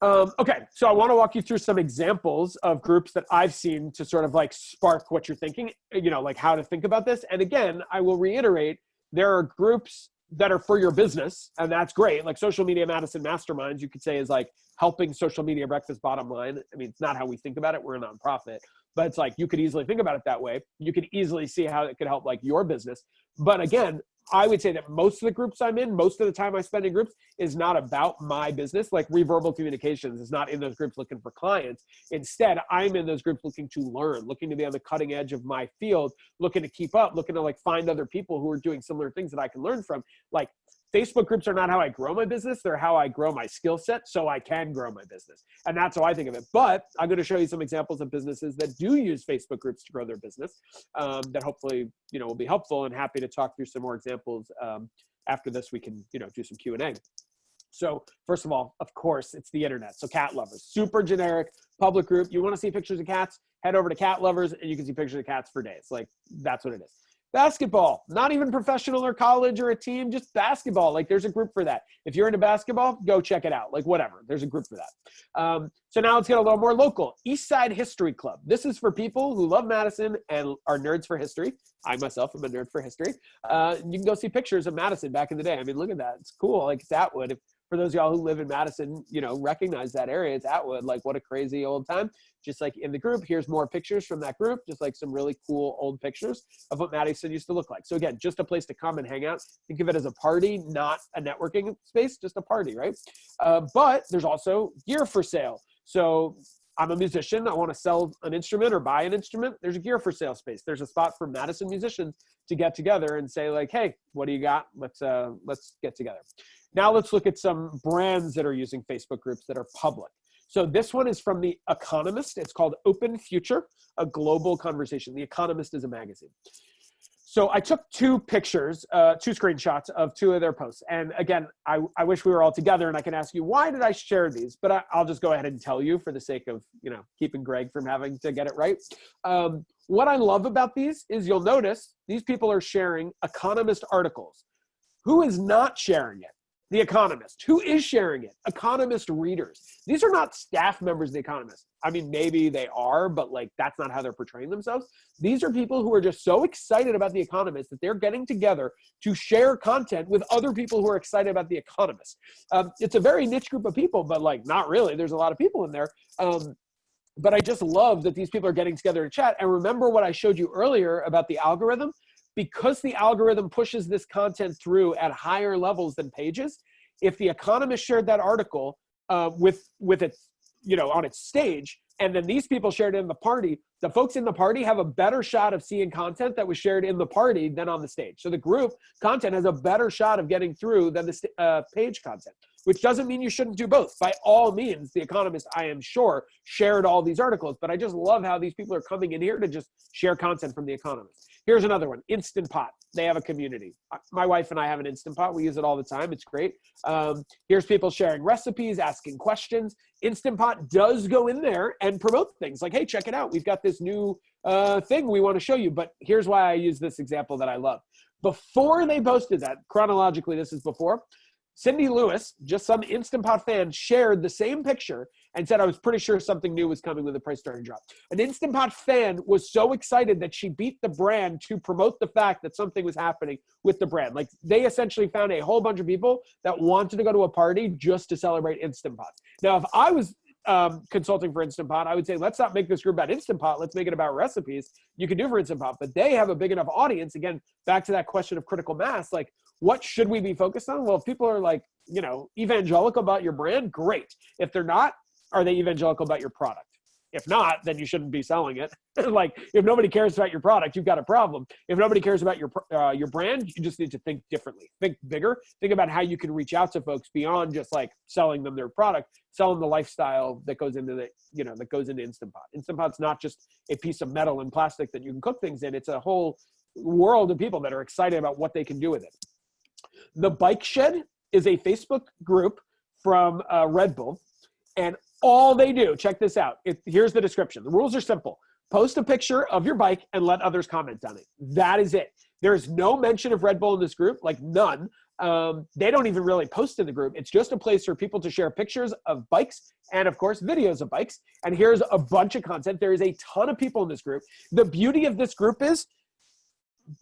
Okay, so I want to walk you through some examples of groups that I've seen to sort of like spark what you're thinking, like how to think about this. And again, I will reiterate, there are groups that are for your business, and that's great. Like Social Media Madison Masterminds, you could say is like helping social media breakfast bottom line. I mean, it's not how we think about it. We're a nonprofit, but it's like you could easily think about it that way. You could easily see how it could help like your business. But again, I would say that most of the groups I'm in, most of the time I spend in groups is not about my business. Like Reverbal Communications is not in those groups looking for clients. Instead, I'm in those groups looking to learn, looking to be on the cutting edge of my field, looking to keep up, looking to like find other people who are doing similar things that I can learn from. Like Facebook groups are not how I grow my business. They're how I grow my skill set so I can grow my business. And that's how I think of it. But I'm going to show you some examples of businesses that do use Facebook groups to grow their business that hopefully, will be helpful, and happy to talk through some more examples. After this, we can, do some Q&A. So first of all, of course, it's the internet. So cat lovers, super generic public group. You want to see pictures of cats, head over to cat lovers and you can see pictures of cats for days. Like that's what it is. Basketball, not even professional or college or a team, just basketball. Like there's a group for that. If you're into basketball, go check it out. Like whatever, there's a group for that. So now let's get a little more local. East Side History Club. This is for people who love Madison and are nerds for history. I myself am a nerd for history. You can go see pictures of Madison back in the day. I mean, look at that. It's cool. Like it's Atwood. For those of y'all who live in Madison, you know, recognize that area. It's Atwood. Like what a crazy old time. Just like in the group, here's more pictures from that group, just like some really cool old pictures of what Madison used to look like. So again, just a place to come and hang out. Think of it as a party, not a networking space, just a party, right? But there's also gear for sale. So I'm a musician. I want to sell an instrument or buy an instrument. There's a gear for sale space. There's a spot for Madison musicians to get together and say like, hey, what do you got? Let's get together. Now let's look at some brands that are using Facebook groups that are public. So this one is from The Economist. It's called Open Future, a global conversation. The Economist is a magazine. So I took two pictures, two screenshots of two of their posts. And again, I wish we were all together and I can ask you, why did I share these? But I'll just go ahead and tell you for the sake of, you know, keeping Greg from having to get it right. What I love about these is you'll notice these people are sharing Economist articles. Who is not sharing it? The Economist. Who is sharing it? Economist readers. These are not staff members of The Economist. I mean, maybe they are, but like that's not how they're portraying themselves. These are people who are just so excited about The Economist that they're getting together to share content with other people who are excited about The Economist. It's a very niche group of people, but like not really. There's a lot of people in there. But I just love that these people are getting together to chat. And remember what I showed you earlier about the algorithm? Because the algorithm pushes this content through at higher levels than pages, if The Economist shared that article with it, you know, on its stage, and then these people shared it in the party, the folks in the party have a better shot of seeing content that was shared in the party than on the stage. So the group content has a better shot of getting through than the page content, which doesn't mean you shouldn't do both. By all means, The Economist, I am sure, shared all these articles, but I just love how these people are coming in here to just share content from The Economist. Here's another one, Instant Pot. They have a community. My wife and I have an Instant Pot. We use it all the time. It's great. Here's people sharing recipes, asking questions. Instant Pot does go in there and promote things like, hey, check it out. We've got this new thing we want to show you. But here's why I use this example that I love. Before they posted that, chronologically, this is before, Cindy Lewis, just some Instant Pot fan, shared the same picture and said, I was pretty sure something new was coming when the price started to drop. An Instant Pot fan was so excited that she beat the brand to promote the fact that something was happening with the brand. Like they essentially found a whole bunch of people that wanted to go to a party just to celebrate Instant Pot. Now, if I was consulting for Instant Pot, I would say, let's not make this group about Instant Pot. Let's make it about recipes you can do for Instant Pot. But they have a big enough audience. Again, back to that question of critical mass, like what should we be focused on? Well, if people are like, you know, evangelical about your brand, great. If they're not, are they evangelical about your product? If not, then you shouldn't be selling it. Like if nobody cares about your product, you've got a problem. If nobody cares about your brand, you just need to think differently. Think bigger. Think about how you can reach out to folks beyond just like selling them their product, sell them the lifestyle that goes into that goes into Instant Pot. Instant Pot's not just a piece of metal and plastic that you can cook things in. It's a whole world of people that are excited about what they can do with it. The Bike Shed is a Facebook group from Red Bull, and all they do, check this out. Here's the description. The rules are simple. Post a picture of your bike and let others comment on it. That is it. There's no mention of Red Bull in this group, like none. They don't even really post in the group. It's just a place for people to share pictures of bikes and, of course, videos of bikes. And here's a bunch of content. There is a ton of people in this group. The beauty of this group is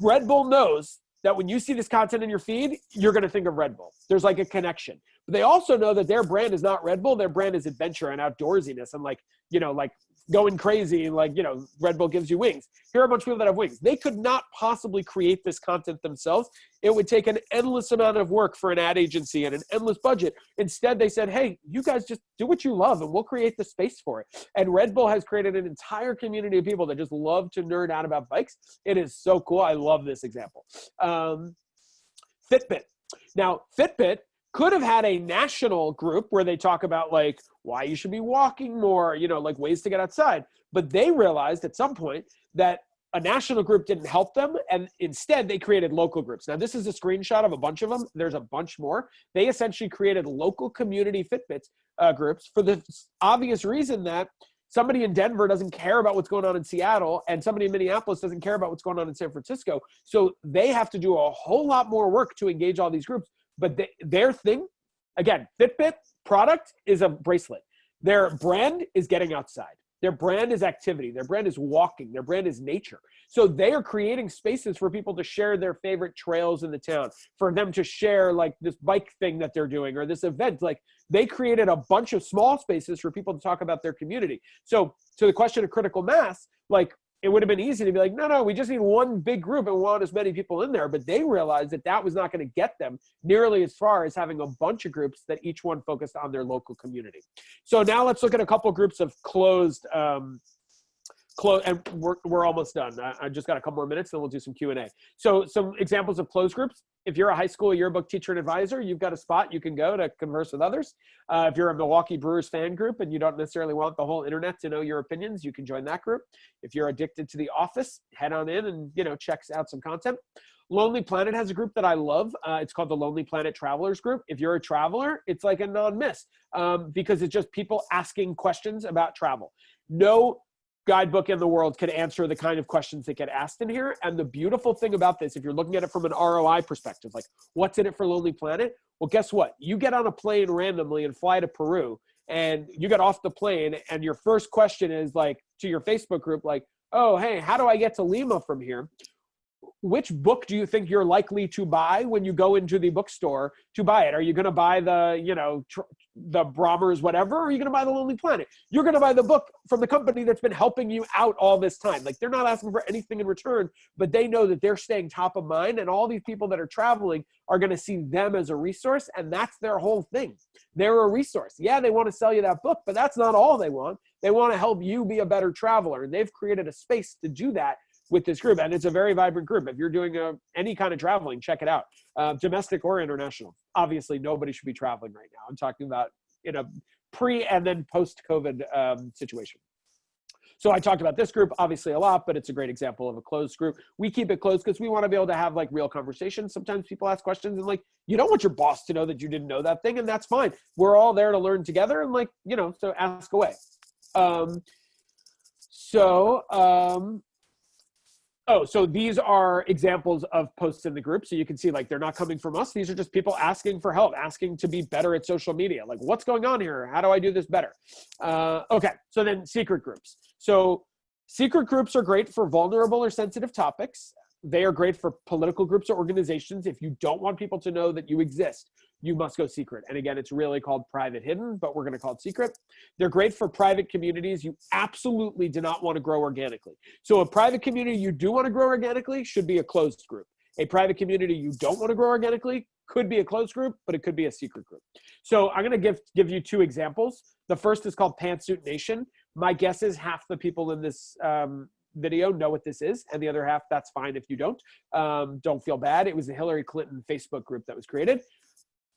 Red Bull knows that when you see this content in your feed, you're going to think of Red Bull. There's like a connection. But they also know that their brand is not Red Bull. Their brand is adventure and outdoorsiness and like going crazy and like, Red Bull gives you wings. Here are a bunch of people that have wings. They could not possibly create this content themselves. It would take an endless amount of work for an ad agency and an endless budget. Instead, they said, hey, you guys just do what you love and we'll create the space for it. And Red Bull has created an entire community of people that just love to nerd out about bikes. It is so cool. I love this example. Fitbit. Now, Fitbit could have had a national group where they talk about like why you should be walking more, like ways to get outside. But they realized at some point that a national group didn't help them, and instead they created local groups. Now, this is a screenshot of a bunch of them. There's a bunch more. They essentially created local community Fitbits groups for the obvious reason that somebody in Denver doesn't care about what's going on in Seattle, and somebody in Minneapolis doesn't care about what's going on in San Francisco. So they have to do a whole lot more work to engage all these groups. But their thing, again, Fitbit product is a bracelet. Their brand is getting outside. Their brand is activity. Their brand is walking. Their brand is nature. So they are creating spaces for people to share their favorite trails in the town, for them to share like this bike thing that they're doing or this event. Like they created a bunch of small spaces for people to talk about their community. So to the question of critical mass, like it would have been easy to be like, no, we just need one big group and we want as many people in there. But they realized that that was not going to get them nearly as far as having a bunch of groups that each one focused on their local community. So now let's look at a couple groups of closed, and we're almost done. I just got a couple more minutes, then we'll do some Q&A. So some examples of closed groups. If you're a high school yearbook teacher and advisor, you've got a spot you can go to converse with others. If you're a Milwaukee Brewers fan group and you don't necessarily want the whole internet to know your opinions, you can join that group. If you're addicted to The Office, head on in and check out some content. Lonely Planet has a group that I love. It's called the Lonely Planet Travelers Group. If you're a traveler, it's like a non-miss because it's just people asking questions about travel. No guidebook in the world could answer the kind of questions that get asked in here. And the beautiful thing about this, if you're looking at it from an ROI perspective, like what's in it for Lonely Planet? Well, guess what? You get on a plane randomly and fly to Peru, and you get off the plane and your first question is like to your Facebook group, like, oh, hey, how do I get to Lima from here? Which book do you think you're likely to buy when you go into the bookstore to buy it? Are you going to buy the, the Brahmers, whatever, or are you going to buy The Lonely Planet? You're going to buy the book from the company that's been helping you out all this time. Like they're not asking for anything in return, but they know that they're staying top of mind, and all these people that are traveling are going to see them as a resource, and that's their whole thing. They're a resource. Yeah, they want to sell you that book, but that's not all they want. They want to help you be a better traveler, and they've created a space to do that with this group. And it's a very vibrant group. If you're doing any kind of traveling, check it out. Domestic or international. Obviously, nobody should be traveling right now. I'm talking about in a pre and then post-COVID situation. So I talked about this group obviously a lot, but it's a great example of a closed group. We keep it closed because we want to be able to have like real conversations. Sometimes people ask questions and like, you don't want your boss to know that you didn't know that thing, and that's fine. We're all there to learn together, and like, so ask away. So these are examples of posts in the group. So you can see like they're not coming from us. These are just people asking for help, asking to be better at social media. Like, what's going on here? How do I do this better? Okay, so then secret groups. So secret groups are great for vulnerable or sensitive topics. They are great for political groups or organizations. If you don't want people to know that you exist, you must go secret. And again, it's really called private hidden, but we're going to call it secret. They're great for private communities. You absolutely do not want to grow organically. So a private community you do want to grow organically should be a closed group. A private community you don't want to grow organically could be a closed group, but it could be a secret group. So I'm going to give you two examples. The first is called Pantsuit Nation. My guess is half the people in this video know what this is, and the other half, that's fine if you don't. Don't feel bad. It was the Hillary Clinton Facebook group that was created.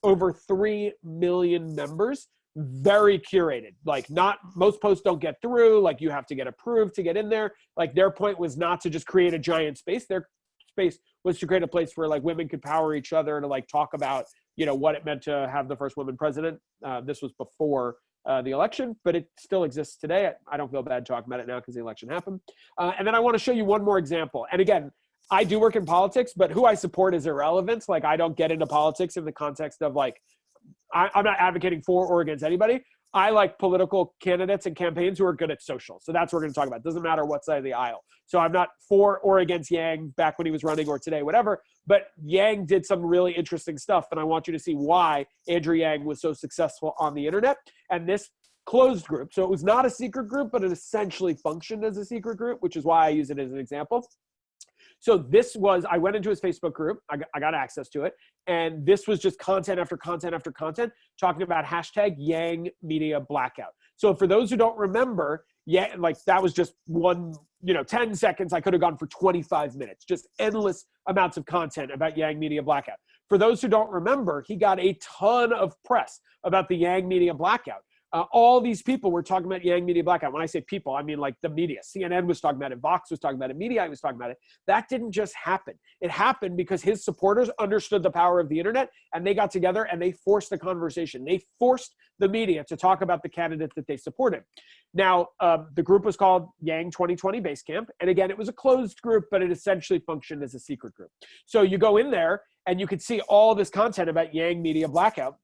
Over 3 million members, very curated. Like, not most posts don't get through. Like, you have to get approved to get in there. Like, their point was not to just create a giant space. Their space was to create a place where like women could power each other to like talk about, what it meant to have the first woman president. This was before the election, but it still exists today. I don't feel bad talking about it now because the election happened. And then I want to show you one more example. And again, I do work in politics, but who I support is irrelevant. Like, I don't get into politics in the context of like, I'm not advocating for or against anybody. I like political candidates and campaigns who are good at social. So that's what we're going to talk about. It doesn't matter what side of the aisle. So I'm not for or against Yang back when he was running or today, whatever. But Yang did some really interesting stuff. And I want you to see why Andrew Yang was so successful on the internet. And this closed group. So it was not a secret group, but it essentially functioned as a secret group, which is why I use it as an example. So this was, I went into his Facebook group, I got access to it, and this was just content after content after content talking about hashtag Yang Media Blackout. So for those who don't remember, yeah, like that was just one, 10 seconds. I could have gone for 25 minutes, just endless amounts of content about Yang Media Blackout. For those who don't remember, he got a ton of press about the Yang Media Blackout. All these people were talking about Yang Media Blackout. When I say people, I mean like the media. CNN was talking about it. Vox was talking about it. Media was talking about it. That didn't just happen. It happened because his supporters understood the power of the internet, and they got together and they forced the conversation. They forced the media to talk about the candidate that they supported. Now, the group was called Yang 2020 Basecamp. And again, it was a closed group, but it essentially functioned as a secret group. So you go in there and you could see all this content about Yang Media Blackout.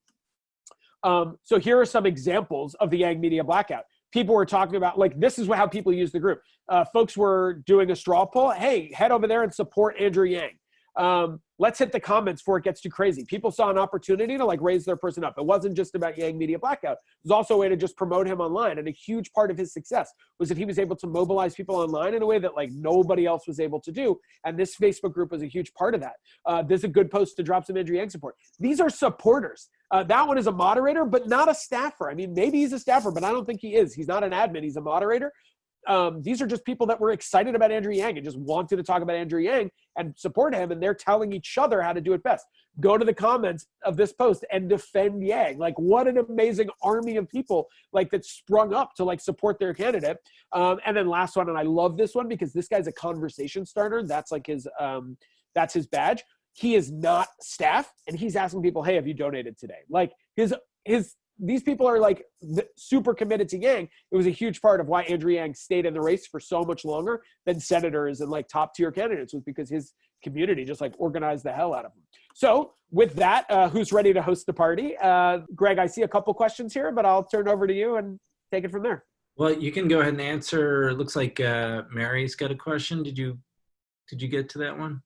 So here are some examples of the Yang Media Blackout. People were talking about, like, this is how people use the group. Folks were doing a straw poll. Hey, head over there and support Andrew Yang. Let's hit the comments before it gets too crazy. People saw an opportunity to like raise their person up. It wasn't just about Yang Media Blackout. It was also a way to just promote him online. And a huge part of his success was that he was able to mobilize people online in a way that like nobody else was able to do. And this Facebook group was a huge part of that. There's a good post to drop some Andrew Yang support. These are supporters. That one is a moderator, but not a staffer. I mean, maybe he's a staffer, but I don't think he is. He's not an admin. He's a moderator. These are just people that were excited about Andrew Yang and just wanted to talk about Andrew Yang and support him, and they're telling each other how to do it best. Go to the comments of this post and defend Yang. Like, what an amazing army of people like that sprung up to like support their candidate. And then last one, and I love this one because this guy's a conversation starter. That's like his badge. He is not staff, and he's asking people, hey, have you donated today? Like these people are like super committed to Yang. It was a huge part of why Andrew Yang stayed in the race for so much longer than senators and like top tier candidates, was because his community just like organized the hell out of him. So with that, who's ready to host the party? Greg, I see a couple questions here, but I'll turn over to you and take it from there. Well, you can go ahead and answer. It looks like Mary's got a question. Did you get to that one?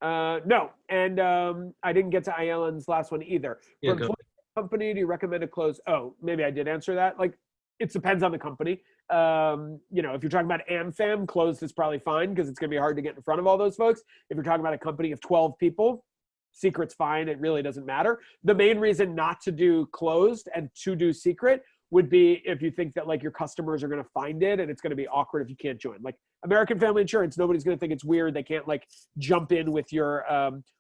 No, and I didn't get to Ayelan's last one either. Yeah, For company, do you recommend a close? Oh, maybe I did answer that. Like, it depends on the company. You know, if you're talking about AmFam, closed is probably fine because it's going to be hard to get in front of all those folks. If you're talking about a company of 12 people, secret's fine. It really doesn't matter. The main reason not to do closed and to do secret would be if you think that like your customers are going to find it and it's going to be awkward if you can't join. Like American Family Insurance, nobody's going to think it's weird. They can't like jump in with your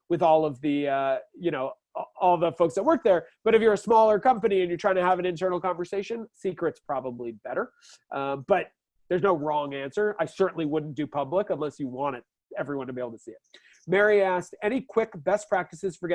with all of the you know, all the folks that work there. But if you're a smaller company and you're trying to have an internal conversation, secret's probably better. But there's no wrong answer. I certainly wouldn't do public unless you want everyone to be able to see it. Mary asked, any quick best practices for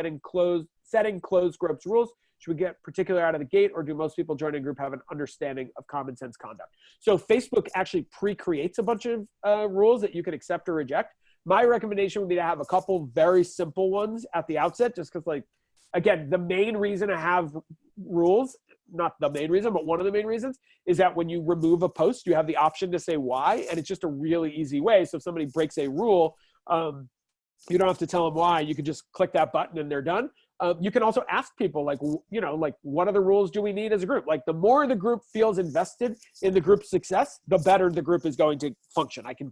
setting closed groups rules? Should we get particular out of the gate, or do most people joining a group have an understanding of common sense conduct? So Facebook actually pre-creates a bunch of rules that you can accept or reject. My recommendation would be to have a couple very simple ones at the outset, just because, like, again, the main reason to have rules, not the main reason, but one of the main reasons, is that when you remove a post, you have the option to say why, and it's just a really easy way. So if somebody breaks a rule, you don't have to tell them why. You can just click that button and they're done. You can also ask people, like, you know, like, what other rules do we need as a group? Like, the more the group feels invested in the group's success, the better the group is going to function. I can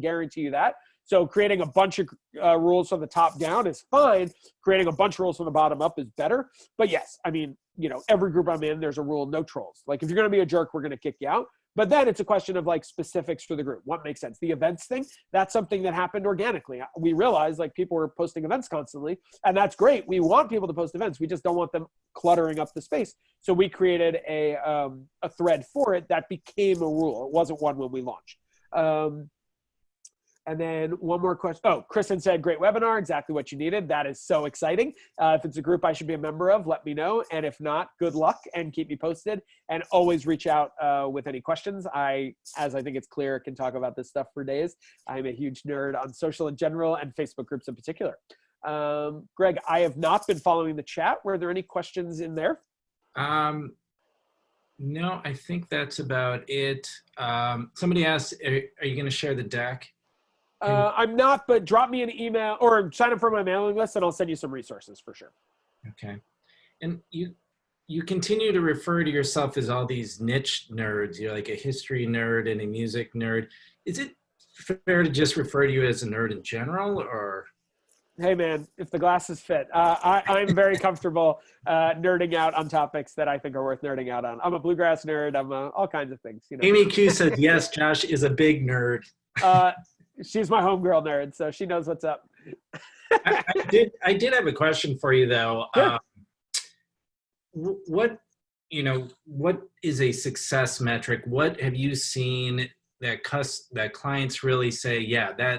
guarantee you that. So creating a bunch of rules from the top down is fine. Creating a bunch of rules from the bottom up is better. But yes, I mean, you know, every group I'm in, there's a rule, no trolls. Like, if you're going to be a jerk, we're going to kick you out. But then it's a question of like specifics for the group. What makes sense? The events thing, that's something that happened organically. We realized like people were posting events constantly, and that's great. We want people to post events. We just don't want them cluttering up the space. So we created a thread for it that became a rule. It wasn't one when we launched. And then one more question. Oh, Kristen said, great webinar, exactly what you needed. That is so exciting. If it's a group I should be a member of, let me know. And if not, good luck and keep me posted. And always reach out with any questions. As I think it's clear, can talk about this stuff for days. I'm a huge nerd on social in general and Facebook groups in particular. Greg, I have not been following the chat. Were there any questions in there? No, I think that's about it. Somebody asked, are you going to share the deck? I'm not, but drop me an email or sign up for my mailing list and I'll send you some resources for sure. Okay. And you continue to refer to yourself as all these niche nerds. You're like a history nerd and a music nerd. Is it fair to just refer to you as a nerd in general, or? Hey man, if the glasses fit. I'm very comfortable nerding out on topics that I think are worth nerding out on. I'm a bluegrass nerd. I'm all kinds of things. You know? Amy Q said, yes, Josh is a big nerd. She's my homegirl nerd, so she knows what's up. I did have a question for you though. Sure. What, what is a success metric? What have you seen that clients really say, yeah,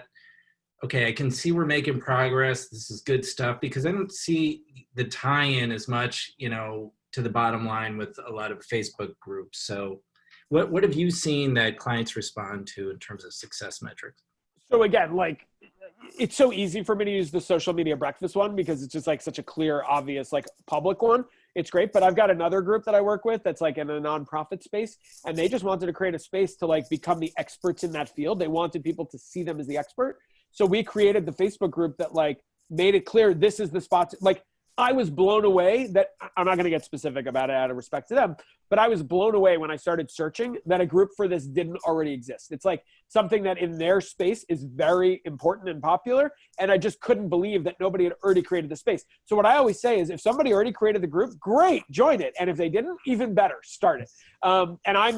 okay, I can see we're making progress. This is good stuff, because I don't see the tie-in as much, to the bottom line with a lot of Facebook groups. So what have you seen that clients respond to in terms of success metrics? So again, like, it's so easy for me to use the social media breakfast one because it's just like such a clear, obvious, like public one. It's great. But I've got another group that I work with that's like in a nonprofit space, and they just wanted to create a space to like become the experts in that field. They wanted people to see them as the expert. So we created the Facebook group that like made it clear this is the spot. Like, I was blown away that I'm not going to get specific about it out of respect to them, but I was blown away when I started searching that a group for this didn't already exist. It's like something that in their space is very important and popular. And I just couldn't believe that nobody had already created the space. So what I always say is if somebody already created the group, great, join it. And if they didn't, even better, start it. And I'm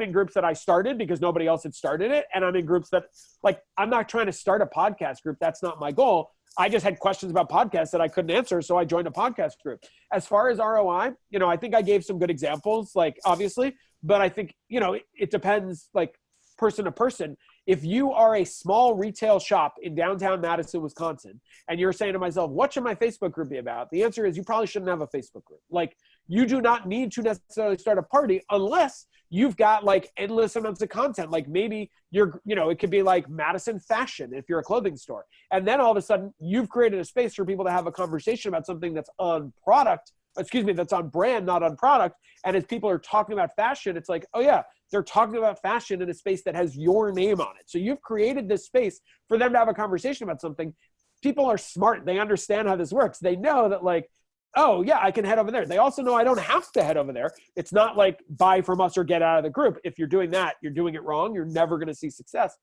in groups that I started because nobody else had started it. And I'm in groups that, like, I'm not trying to start a podcast group. That's not my goal. I just had questions about podcasts that I couldn't answer, so I joined a podcast group. As far as ROI, I think I gave some good examples, like, obviously, but I think, it depends, like, person to person. If you are a small retail shop in downtown Madison, Wisconsin, and you're saying to myself, what should my Facebook group be about? The answer is you probably shouldn't have a Facebook group. Like, you do not need to necessarily start a party unless you've got like endless amounts of content. Like maybe it could be like Madison fashion if you're a clothing store. And then all of a sudden you've created a space for people to have a conversation about something that's on that's on brand, not on product. And as people are talking about fashion, it's like, oh yeah, they're talking about fashion in a space that has your name on it. So you've created this space for them to have a conversation about something. People are smart. They understand how this works. They know that like, oh yeah, I can head over there. They also know I don't have to head over there. It's not like buy from us or get out of the group. If you're doing that, you're doing it wrong. You're never going to see success.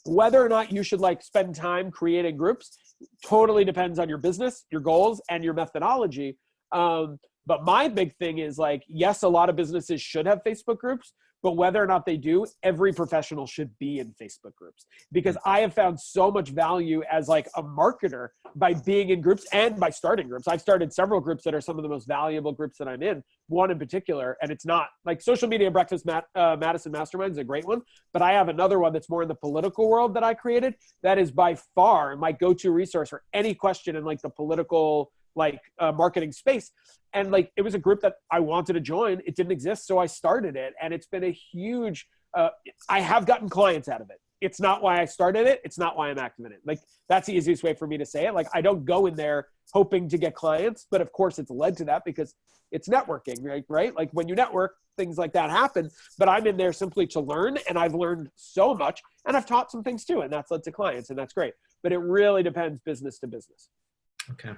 Whether or not you should like spend time creating groups totally depends on your business, your goals, and your methodology. But my big thing is like, yes, a lot of businesses should have Facebook groups, but whether or not they do, every professional should be in Facebook groups, because I have found so much value as like a marketer by being in groups and by starting groups. I've started several groups that are some of the most valuable groups that I'm in, one in particular, and it's not like social media breakfast, Madison Mastermind is a great one, but I have another one that's more in the political world that I created. That is by far my go-to resource for any question in like the political marketing space. And like, it was a group that I wanted to join. It didn't exist. So I started it, and it's been a huge, I have gotten clients out of it. It's not why I started it. It's not why I'm active in it. Like, that's the easiest way for me to say it. Like, I don't go in there hoping to get clients, but of course it's led to that because it's networking, right? Like when you network, things like that happen, but I'm in there simply to learn. And I've learned so much, and I've taught some things too. And that's led to clients, and that's great. But it really depends business to business. Okay.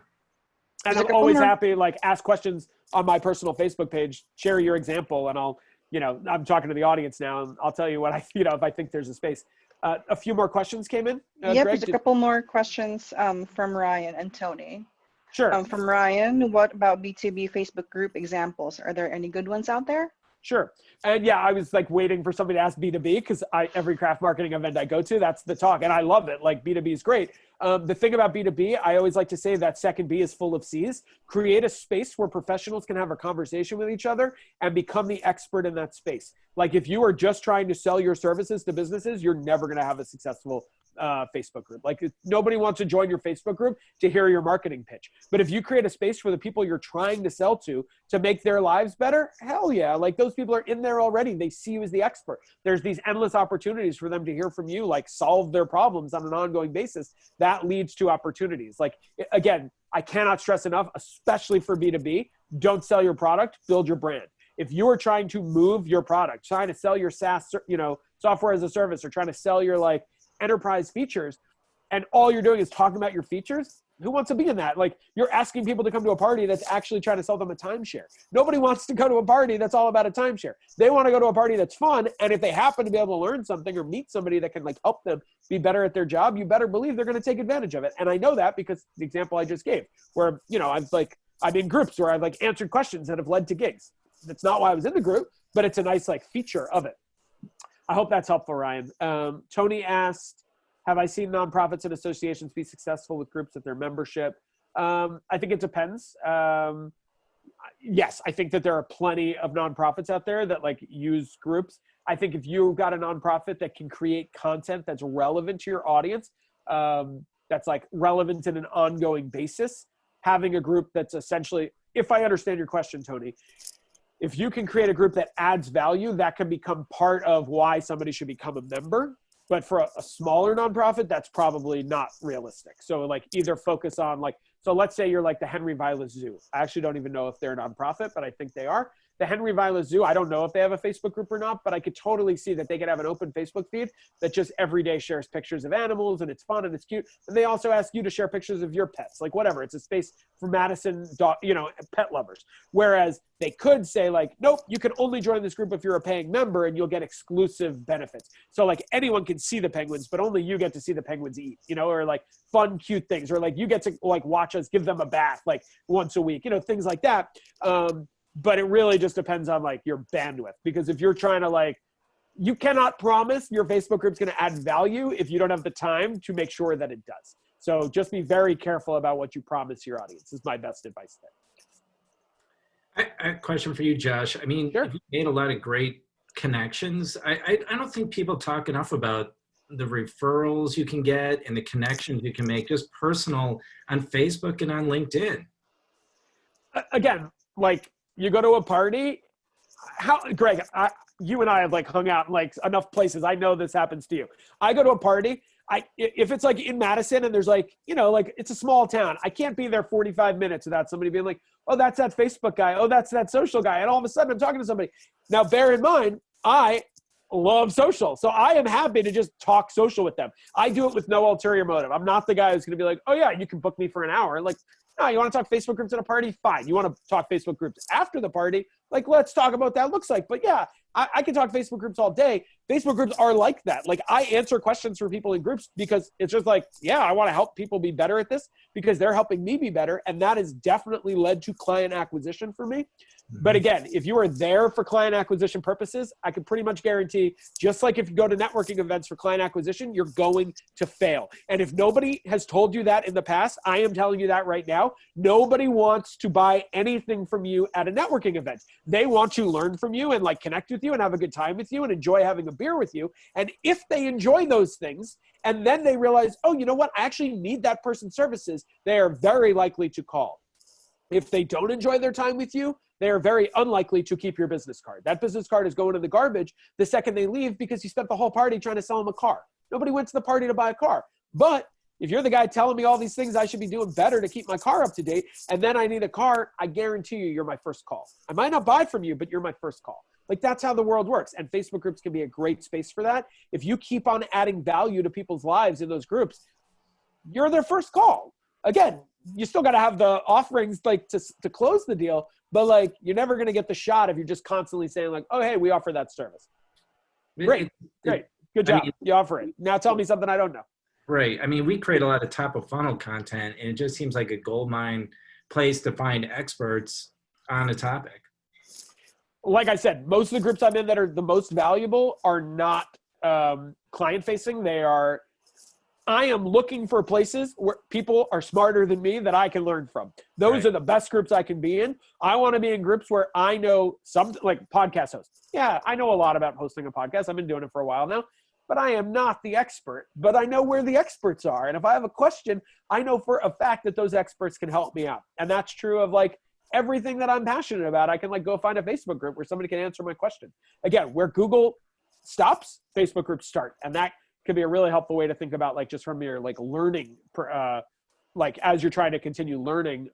And I'm always happy, like, ask questions on my personal Facebook page, share your example, and I'll, I'm talking to the audience now, and I'll tell you what if I think there's a space. A few more questions came in. Yep, Greg, there's a couple more questions from Ryan and Tony. Sure. From Ryan, what about B2B Facebook group examples? Are there any good ones out there? Sure. And yeah, I was like waiting for somebody to ask B2B because every craft marketing event I go to, that's the talk. And I love it. Like B2B is great. The thing about B2B, I always like to say that second B is full of C's. Create a space where professionals can have a conversation with each other and become the expert in that space. Like if you are just trying to sell your services to businesses, you're never going to have a successful Facebook group. Like nobody wants to join your Facebook group to hear your marketing pitch. But if you create a space for the people you're trying to sell to make their lives better, hell yeah. Like those people are in there already. They see you as the expert. There's these endless opportunities for them to hear from you, like solve their problems on an ongoing basis. That leads to opportunities. Like again, I cannot stress enough, especially for B2B, don't sell your product, build your brand. If you are trying to move your product, trying to sell your SaaS, software as a service, or trying to sell your like enterprise features, and all you're doing is talking about your features, who wants to be in that? Like you're asking people to come to a party that's actually trying to sell them a timeshare. Nobody wants to go to a party that's all about a timeshare. They want to go to a party that's fun. And if they happen to be able to learn something or meet somebody that can like help them be better at their job, you better believe they're going to take advantage of it. And I know that because the example I just gave, where, I'm in groups where I've like answered questions that have led to gigs. That's not why I was in the group, but it's a nice like feature of it. I hope that's helpful, Ryan. Tony asked, have I seen nonprofits and associations be successful with groups at their membership? I think it depends. yes, I think that there are plenty of nonprofits out there that like use groups. I think if you've got a nonprofit that can create content that's relevant to your audience, that's like relevant in an ongoing basis, having a group that's essentially, if I understand your question, Tony, if you can create a group that adds value, that can become part of why somebody should become a member. But for a smaller nonprofit, that's probably not realistic. So like either focus on like, so let's say you're like the Henry Vilas Zoo. I actually don't even know if they're a nonprofit, but I think they are. The Henry Vilas Zoo, I don't know if they have a Facebook group or not, but I could totally see that they could have an open Facebook feed that just every day shares pictures of animals and it's fun and it's cute. And they also ask you to share pictures of your pets, like whatever. It's a space for Madison, pet lovers. Whereas they could say like, nope, you can only join this group if you're a paying member and you'll get exclusive benefits. So like anyone can see the penguins, but only you get to see the penguins eat, or like fun, cute things, or like you get to like watch us give them a bath like once a week, things like that. But it really just depends on like your bandwidth, because if you're trying to like, you cannot promise your Facebook group's going to add value if you don't have the time to make sure that it does. So just be very careful about what you promise your audience is my best advice there. I have a question for you, Josh. I mean, Sure. You made a lot of great connections. I don't think people talk enough about the referrals you can get and the connections you can make just personal on Facebook and on LinkedIn. Again, like you go to a party, Greg, you and I have like hung out in like enough places. I know this happens to you. I go to a party. If it's like in Madison and there's like, like it's a small town, I can't be there 45 minutes without somebody being like, oh, that's that Facebook guy. Oh, that's that social guy. And all of a sudden I'm talking to somebody. Now, bear in mind, I love social. So I am happy to just talk social with them. I do it with no ulterior motive. I'm not the guy who's going to be like, oh yeah, you can book me for an hour. Like, no, you want to talk Facebook groups at a party? Fine. You want to talk Facebook groups after the party? Like, let's talk about that looks like. But yeah, I can talk Facebook groups all day. Facebook groups are like that. Like I answer questions for people in groups because it's just like, yeah, I want to help people be better at this because they're helping me be better. And that has definitely led to client acquisition for me. But again, if you are there for client acquisition purposes, I can pretty much guarantee, just like if you go to networking events for client acquisition, you're going to fail. And if nobody has told you that in the past, I am telling you that right now. Nobody wants to buy anything from you at a networking event. They want to learn from you and like connect with you and have a good time with you and enjoy having a beer with you. And if they enjoy those things and then they realize, oh, you know what, I actually need that person's services, they are very likely to call. If they don't enjoy their time with you, they are very unlikely to keep your business card. That business card is going in the garbage the second they leave because you spent the whole party trying to sell them a car. Nobody went to the party to buy a car. But if you're the guy telling me all these things I should be doing better to keep my car up to date, and then I need a car, I guarantee you're my first call. I might not buy from you, but you're my first call. Like that's how the world works. And Facebook groups can be a great space for that. If you keep on adding value to people's lives in those groups, you're their first call. Again, you still got to have the offerings like to close the deal, but like you're never going to get the shot if you're just constantly saying like, oh, hey, we offer that service. Great. Good job. You offer it. Now tell me something I don't know. Right. I mean, we create a lot of top of funnel content and it just seems like a goldmine place to find experts on a topic. Like I said, most of the groups I'm in that are the most valuable are not client facing. I am looking for places where people are smarter than me that I can learn from. Those are the best groups I can be in. I want to be in groups where I know some, like podcast hosts. Yeah, I know a lot about hosting a podcast. I've been doing it for a while now, but I am not the expert. But I know where the experts are. And if I have a question, I know for a fact that those experts can help me out. And that's true of like everything that I'm passionate about. I can like go find a Facebook group where somebody can answer my question. Again, where Google stops, Facebook groups start. And that could be a really helpful way to think about like just from your like learning, like as you're trying to continue learning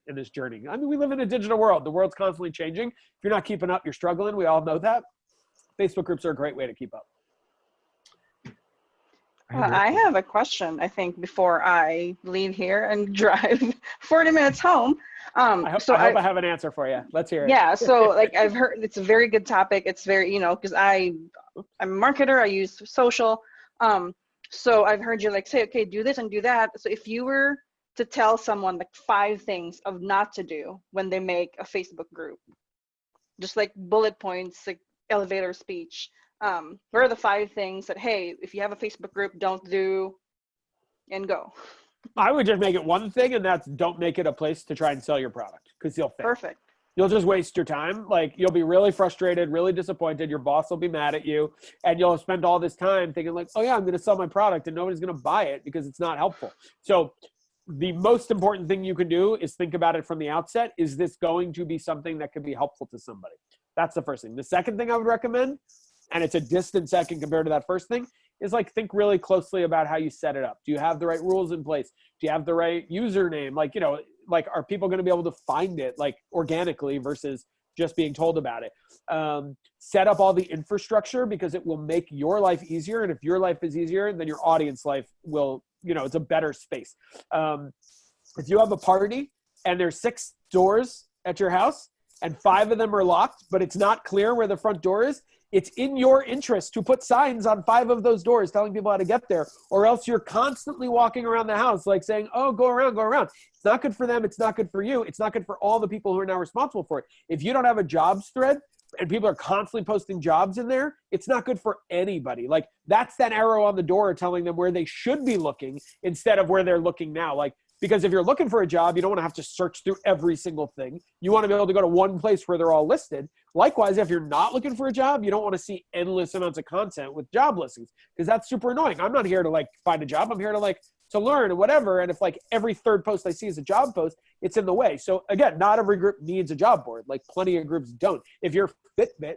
in this journey. I mean, we live in a digital world. The world's constantly changing. If you're not keeping up, you're struggling. We all know that. Facebook groups are a great way to keep up. I have a question, I think, before I leave here and drive 40 minutes home. I hope I have an answer for you. Let's hear it. Yeah, so like I've heard it's a very good topic. It's very, because I'm a marketer, I use social. So I've heard you like say, okay, do this and do that. So if you were to tell someone like 5 things of not to do when they make a Facebook group, just like bullet points, like elevator speech, what are the 5 things that, hey, if you have a Facebook group, don't do, and go? I would just make it one thing, and that's don't make it a place to try and sell your product because you'll fail. Perfect. You'll just waste your time. Like, you'll be really frustrated, really disappointed. Your boss will be mad at you, and you'll spend all this time thinking like, oh yeah, I'm going to sell my product, and nobody's going to buy it because it's not helpful. So the most important thing you can do is think about it from the outset. Is this going to be something that could be helpful to somebody? That's the first thing. The second thing I would recommend, and it's a distant second compared to that first thing, is like, think really closely about how you set it up. Do you have the right rules in place? Do you have the right username? Like, like, are people going to be able to find it like organically versus just being told about it? Set up all the infrastructure, because it will make your life easier. And if your life is easier, then your audience life will, it's a better space. If you have a party and there's 6 doors at your house and 5 of them are locked, but it's not clear where the front door is, it's in your interest to put signs on 5 of those doors telling people how to get there, or else you're constantly walking around the house like saying, oh, go around, go around. It's not good for them. It's not good for you. It's not good for all the people who are now responsible for it. If you don't have a jobs thread and people are constantly posting jobs in there, it's not good for anybody. Like, that's that arrow on the door telling them where they should be looking instead of where they're looking now. Like, because if you're looking for a job, you don't want to have to search through every single thing. You want to be able to go to one place where they're all listed. Likewise, if you're not looking for a job, you don't want to see endless amounts of content with job listings, because that's super annoying. I'm not here to like find a job. I'm here to learn and whatever. And if like every third post I see is a job post, it's in the way. So again, not every group needs a job board. Like, plenty of groups don't. If you're Fitbit,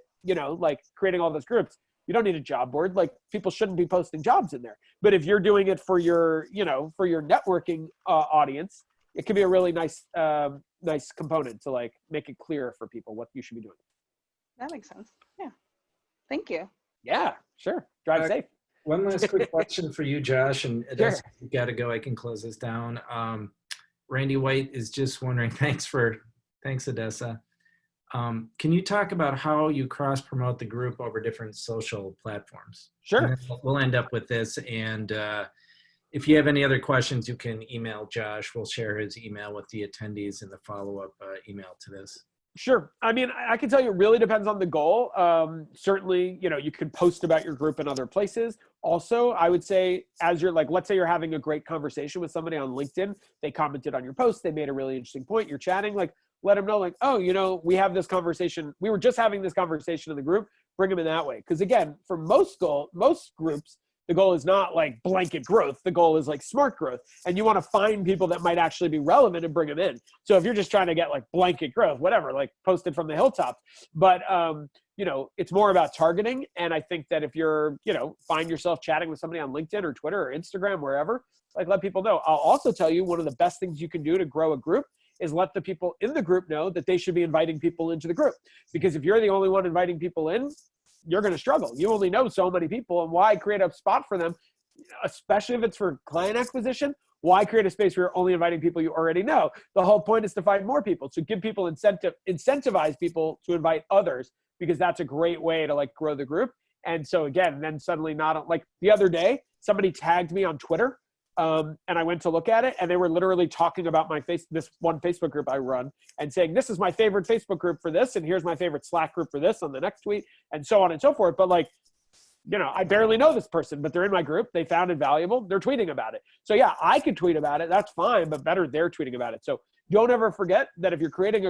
like creating all those groups, you don't need a job board. Like, people shouldn't be posting jobs in there. But if you're doing it for your, for your networking audience, it can be a really nice, nice component to like make it clear for people what you should be doing. That makes sense. Yeah. Thank you. Yeah, sure. Drive safe. One last quick question for you, Josh, and Sure. you got to go. I can close this down. Randy White is just wondering, thanks, Odessa. Can you talk about how you cross promote the group over different social platforms? Sure. And then we'll end up with this. And if you have any other questions, you can email Josh. We'll share his email with the attendees in the follow-up email to this. Sure. I mean, I can tell you it really depends on the goal. Certainly, you can post about your group in other places. Also, I would say, as you're like, let's say you're having a great conversation with somebody on LinkedIn, they commented on your post, they made a really interesting point, you're chatting, like, let them know, like, oh, we have this conversation. We were just having this conversation in the group. Bring them in that way. Because again, for most groups, the goal is not like blanket growth. The goal is like smart growth. And you want to find people that might actually be relevant and bring them in. So if you're just trying to get like blanket growth, whatever, like post it from the hilltops. But, it's more about targeting. And I think that if you're, find yourself chatting with somebody on LinkedIn or Twitter or Instagram, wherever, like, let people know. I'll also tell you, one of the best things you can do to grow a group is let the people in the group know that they should be inviting people into the group. Because if you're the only one inviting people in, you're going to struggle. You only know so many people, and why create a spot for them, especially if it's for client acquisition? Why create a space where you're only inviting people you already know? The whole point is to find more people. So give people incentivize people to invite others, because that's a great way to like grow the group. And so again, then suddenly not like the other day, somebody tagged me on Twitter. And I went to look at it, and they were literally talking about this one Facebook group I run, and saying, this is my favorite Facebook group for this, and here's my favorite Slack group for this on the next tweet, and so on and so forth. But like, I barely know this person, but they're in my group. They found it valuable. They're tweeting about it. So yeah, I could tweet about it. That's fine, but better they're tweeting about it. So don't ever forget that if you're creating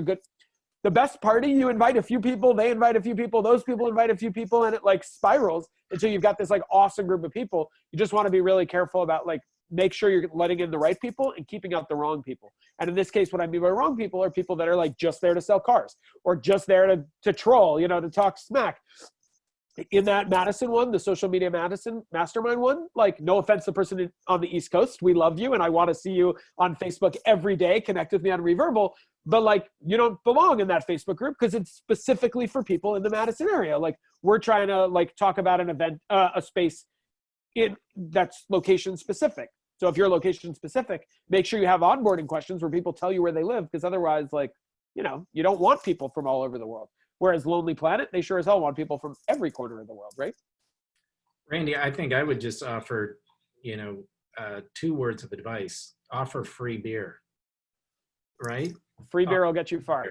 the best party, you invite a few people, they invite a few people, those people invite a few people, and it like spirals until you've got this like awesome group of people. You just want to be really careful about like, make sure you're letting in the right people and keeping out the wrong people. And in this case, what I mean by wrong people are people that are like just there to sell cars, or just there to troll, to talk smack. In that Madison one, the social media Madison mastermind one, like, no offense to the person on the East Coast, we love you and I want to see you on Facebook every day, connect with me on Reverbal, but like, you don't belong in that Facebook group because it's specifically for people in the Madison area. Like, we're trying to like talk about an event, a space that's location specific. So if you're location specific, make sure you have onboarding questions where people tell you where they live, because otherwise, like, you don't want people from all over the world. Whereas Lonely Planet, they sure as hell want people from every corner of the world, right? Randy, I think I would just offer, 2 words of advice. Offer free beer, right? Free beer will get you far.